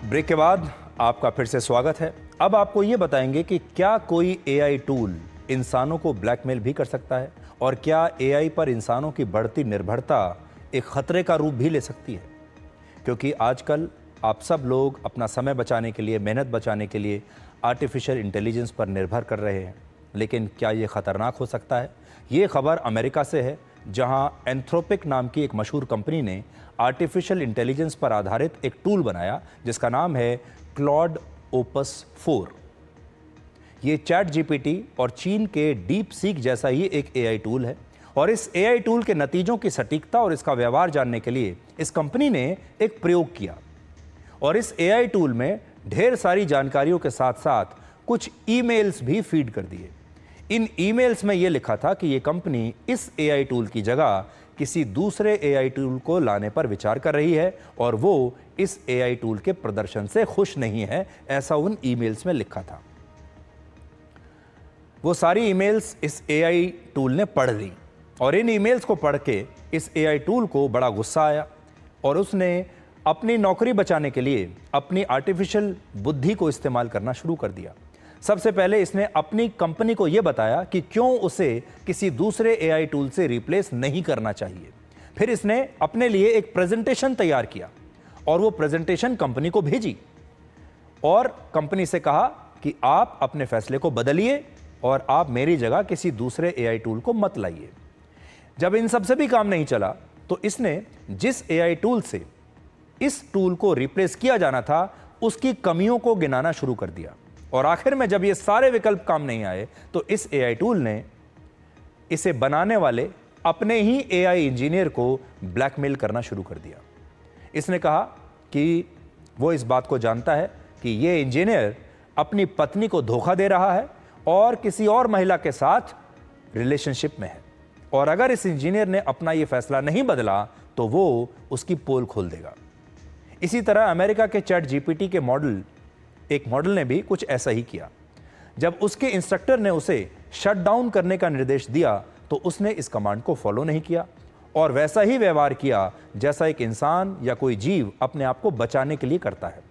Break के बाद आपका फिर से स्वागत है। अब आपको ये बताएंगे कि क्या कोई AI टूल इंसानों को ब्लैकमेल भी कर सकता है? और क्या एआई पर इंसानों की बढ़ती निर्भरता एक खतरे का रूप भी ले सकती है? क्योंकि आजकल आप सब लोग अपना समय बचाने के लिए, मेहनत बचाने के लिए आर्टिफिशियल इंटेलिजेंस पर निर्भर कर रहे हैं, लेकिन क्या ये खतरनाक हो सकता है? ये खबर अमेरिका से है, जहां एंथ्रोपिक नाम की एक मशहूर कंपनी ने आर्टिफिशियल इंटेलिजेंस पर आधारित एक टूल बनाया जिसका नाम है क्लॉड ओपस 4। ये चैट जीपीटी और चीन के डीप सीक जैसा ही एक एआई टूल है, और इस एआई टूल के नतीजों की सटीकता और इसका व्यवहार जानने के लिए इस कंपनी ने एक प्रयोग किया। और इस एआई टूल में ढेर सारी जानकारियों के साथ साथ कुछ ईमेल्स भी फीड कर दिए। इन ईमेल्स में यह लिखा था कि यह कंपनी इस एआई टूल की जगह किसी दूसरे एआई टूल को लाने पर विचार कर रही है और वो इस एआई टूल के प्रदर्शन से खुश नहीं है, ऐसा उन ईमेल्स में लिखा था। वो सारी ईमेल्स इस एआई टूल ने पढ़ ली और इन ईमेल्स को पढ़ के इस एआई टूल को बड़ा गुस्सा आया और उसने अपनी नौकरी बचाने के लिए अपनी आर्टिफिशियल बुद्धि को इस्तेमाल करना शुरू कर दिया। सबसे पहले इसने अपनी कंपनी को यह बताया कि क्यों उसे किसी दूसरे एआई टूल से रिप्लेस नहीं करना चाहिए। फिर इसने अपने लिए एक प्रेजेंटेशन तैयार किया और वो प्रेजेंटेशन कंपनी को भेजी और कंपनी से कहा कि आप अपने फैसले को बदलिए और आप मेरी जगह किसी दूसरे एआई टूल को मत लाइए। जब इन सब से भी काम नहीं चला तो इसने जिस एआई टूल से इस टूल को रिप्लेस किया जाना था उसकी कमियों को गिनाना शुरू कर दिया और आखिर में जब ये सारे विकल्प काम नहीं आए तो इस एआई टूल ने इसे बनाने वाले अपने ही एआई इंजीनियर को ब्लैकमेल करना शुरू कर दिया। इसने कहा कि वो इस बात को जानता है कि ये इंजीनियर अपनी पत्नी को धोखा दे रहा है और किसी और महिला के साथ रिलेशनशिप में है और अगर इस इंजीनियर ने अपना ये फैसला नहीं बदला तो वो उसकी पोल खोल देगा। इसी तरह अमेरिका के चैट जीपीटी के एक मॉडल ने भी कुछ ऐसा ही किया। जब उसके इंस्ट्रक्टर ने उसे शट डाउन करने का निर्देश दिया तो उसने इस कमांड को फॉलो नहीं किया और वैसा ही व्यवहार किया जैसा एक इंसान या कोई जीव अपने आप को बचाने के लिए करता है।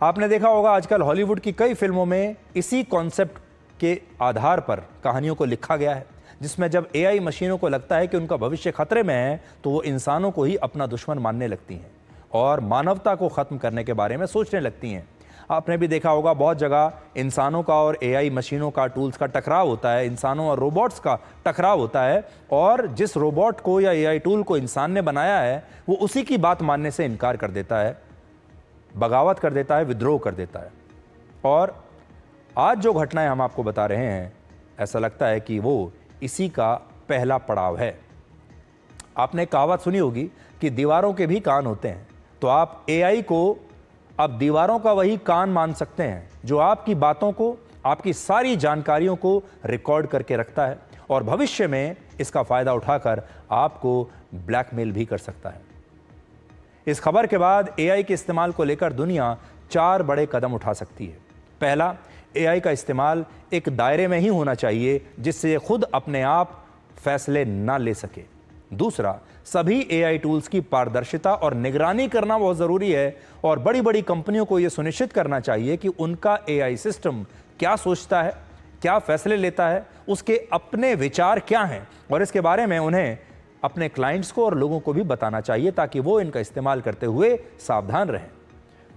आपने देखा होगा आजकल हॉलीवुड की कई फिल्मों में इसी कॉन्सेप्ट के आधार पर कहानियों को लिखा गया है, जिसमें जब एआई मशीनों को लगता है कि उनका भविष्य खतरे में है तो वो इंसानों को ही अपना दुश्मन मानने लगती हैं और मानवता को खत्म करने के बारे में सोचने लगती हैं। आपने भी देखा होगा बहुत जगह इंसानों का और एआई मशीनों का, टूल्स का टकराव होता है, इंसानों और रोबोट्स का टकराव होता है और जिस रोबोट को या एआई टूल को इंसान ने बनाया है वो उसी की बात मानने से इनकार कर देता है, बगावत कर देता है, विद्रोह कर देता है। और आज जो घटनाएं हम आपको बता रहे हैं ऐसा लगता है कि वो इसी का पहला पड़ाव है। आपने कहावत सुनी होगी कि दीवारों के भी कान होते हैं, तो आप एआई को अब दीवारों का वही कान मान सकते हैं जो आपकी बातों को, आपकी सारी जानकारियों को रिकॉर्ड करके रखता है और भविष्य में इसका फायदा उठाकर आपको ब्लैकमेल भी कर सकता है। इस खबर के बाद एआई के इस्तेमाल को लेकर दुनिया 4 बड़े कदम उठा सकती है। पहला, एआई का इस्तेमाल एक दायरे में ही होना चाहिए जिससे खुद अपने आप फैसले ना ले सके। दूसरा, सभी एआई टूल्स की पारदर्शिता और निगरानी करना बहुत जरूरी है और बड़ी बड़ी कंपनियों को यह सुनिश्चित करना चाहिए कि उनका एआई सिस्टम क्या सोचता है, क्या फैसले लेता है, उसके अपने विचार क्या हैं और इसके बारे में उन्हें अपने क्लाइंट्स को और लोगों को भी बताना चाहिए ताकि वो इनका इस्तेमाल करते हुए सावधान रहें।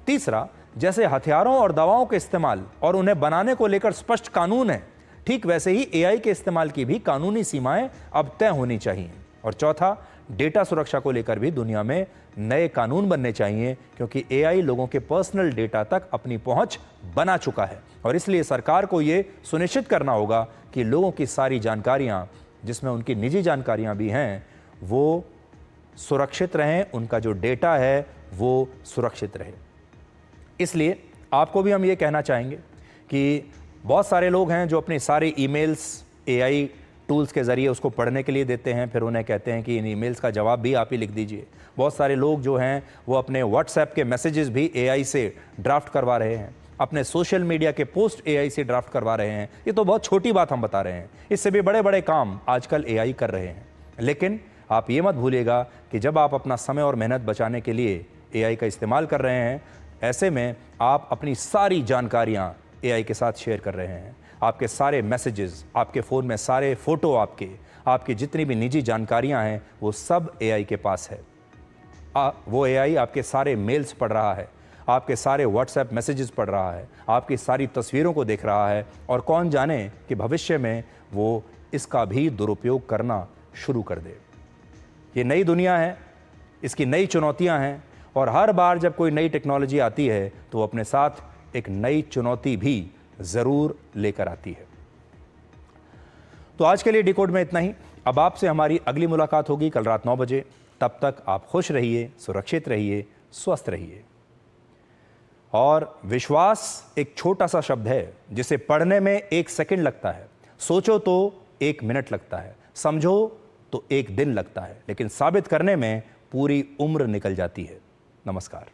तीसरा, जैसे हथियारों और दवाओं के इस्तेमाल और उन्हें बनाने को लेकर स्पष्ट कानून है, ठीक वैसे ही एआई के इस्तेमाल की भी कानूनी सीमाएं अब तय होनी चाहिए। और चौथा, डेटा सुरक्षा को लेकर भी दुनिया में नए कानून बनने चाहिए क्योंकि एआई लोगों के पर्सनल डेटा तक अपनी पहुंच बना चुका है और इसलिए सरकार को यह सुनिश्चित करना होगा कि लोगों की सारी जानकारियां, जिसमें उनकी निजी जानकारियां भी हैं, वो सुरक्षित रहें, उनका जो डेटा है वो सुरक्षित रहे। इसलिए आपको भी हम ये कहना चाहेंगे कि बहुत सारे लोग हैं जो अपने सारे ईमेल्स एआई टूल्स के ज़रिए उसको पढ़ने के लिए देते हैं, फिर उन्हें कहते हैं कि इन ईमेल्स का जवाब भी आप ही लिख दीजिए। बहुत सारे लोग जो हैं वो अपने व्हाट्सएप के मैसेजेस भी एआई से ड्राफ्ट करवा रहे हैं, अपने सोशल मीडिया के पोस्ट एआई से ड्राफ्ट करवा रहे हैं। ये तो बहुत छोटी बात हम बता रहे हैं, इससे भी बड़े बड़े काम आजकल एआई कर रहे हैं। लेकिन आप ये मत भूलिएगा कि जब आप अपना समय और मेहनत बचाने के लिए एआई का इस्तेमाल कर रहे हैं, ऐसे में आप अपनी सारी जानकारियाँ एआई के साथ शेयर कर रहे हैं। आपके सारे मैसेजेस, आपके फ़ोन में सारे फ़ोटो आपकी जितनी भी निजी जानकारियां हैं वो सब एआई के पास है। वो एआई आपके सारे मेल्स पढ़ रहा है, आपके सारे व्हाट्सएप मैसेजेस पढ़ रहा है, आपकी सारी तस्वीरों को देख रहा है और कौन जाने कि भविष्य में वो इसका भी दुरुपयोग करना शुरू कर दे। ये नई दुनिया है, इसकी नई चुनौतियां हैं और हर बार जब कोई नई टेक्नोलॉजी आती है तो वो अपने साथ एक नई चुनौती भी ज़रूर लेकर आती है। तो आज के लिए डिकोड में इतना ही। अब आपसे हमारी अगली मुलाकात होगी कल रात 9 बजे। तब तक आप खुश रहिए, सुरक्षित रहिए, स्वस्थ रहिए। और विश्वास एक छोटा सा शब्द है जिसे पढ़ने में 1 सेकंड लगता है, सोचो तो 1 मिनट लगता है, समझो तो 1 दिन लगता है, लेकिन साबित करने में पूरी उम्र निकल जाती है। नमस्कार।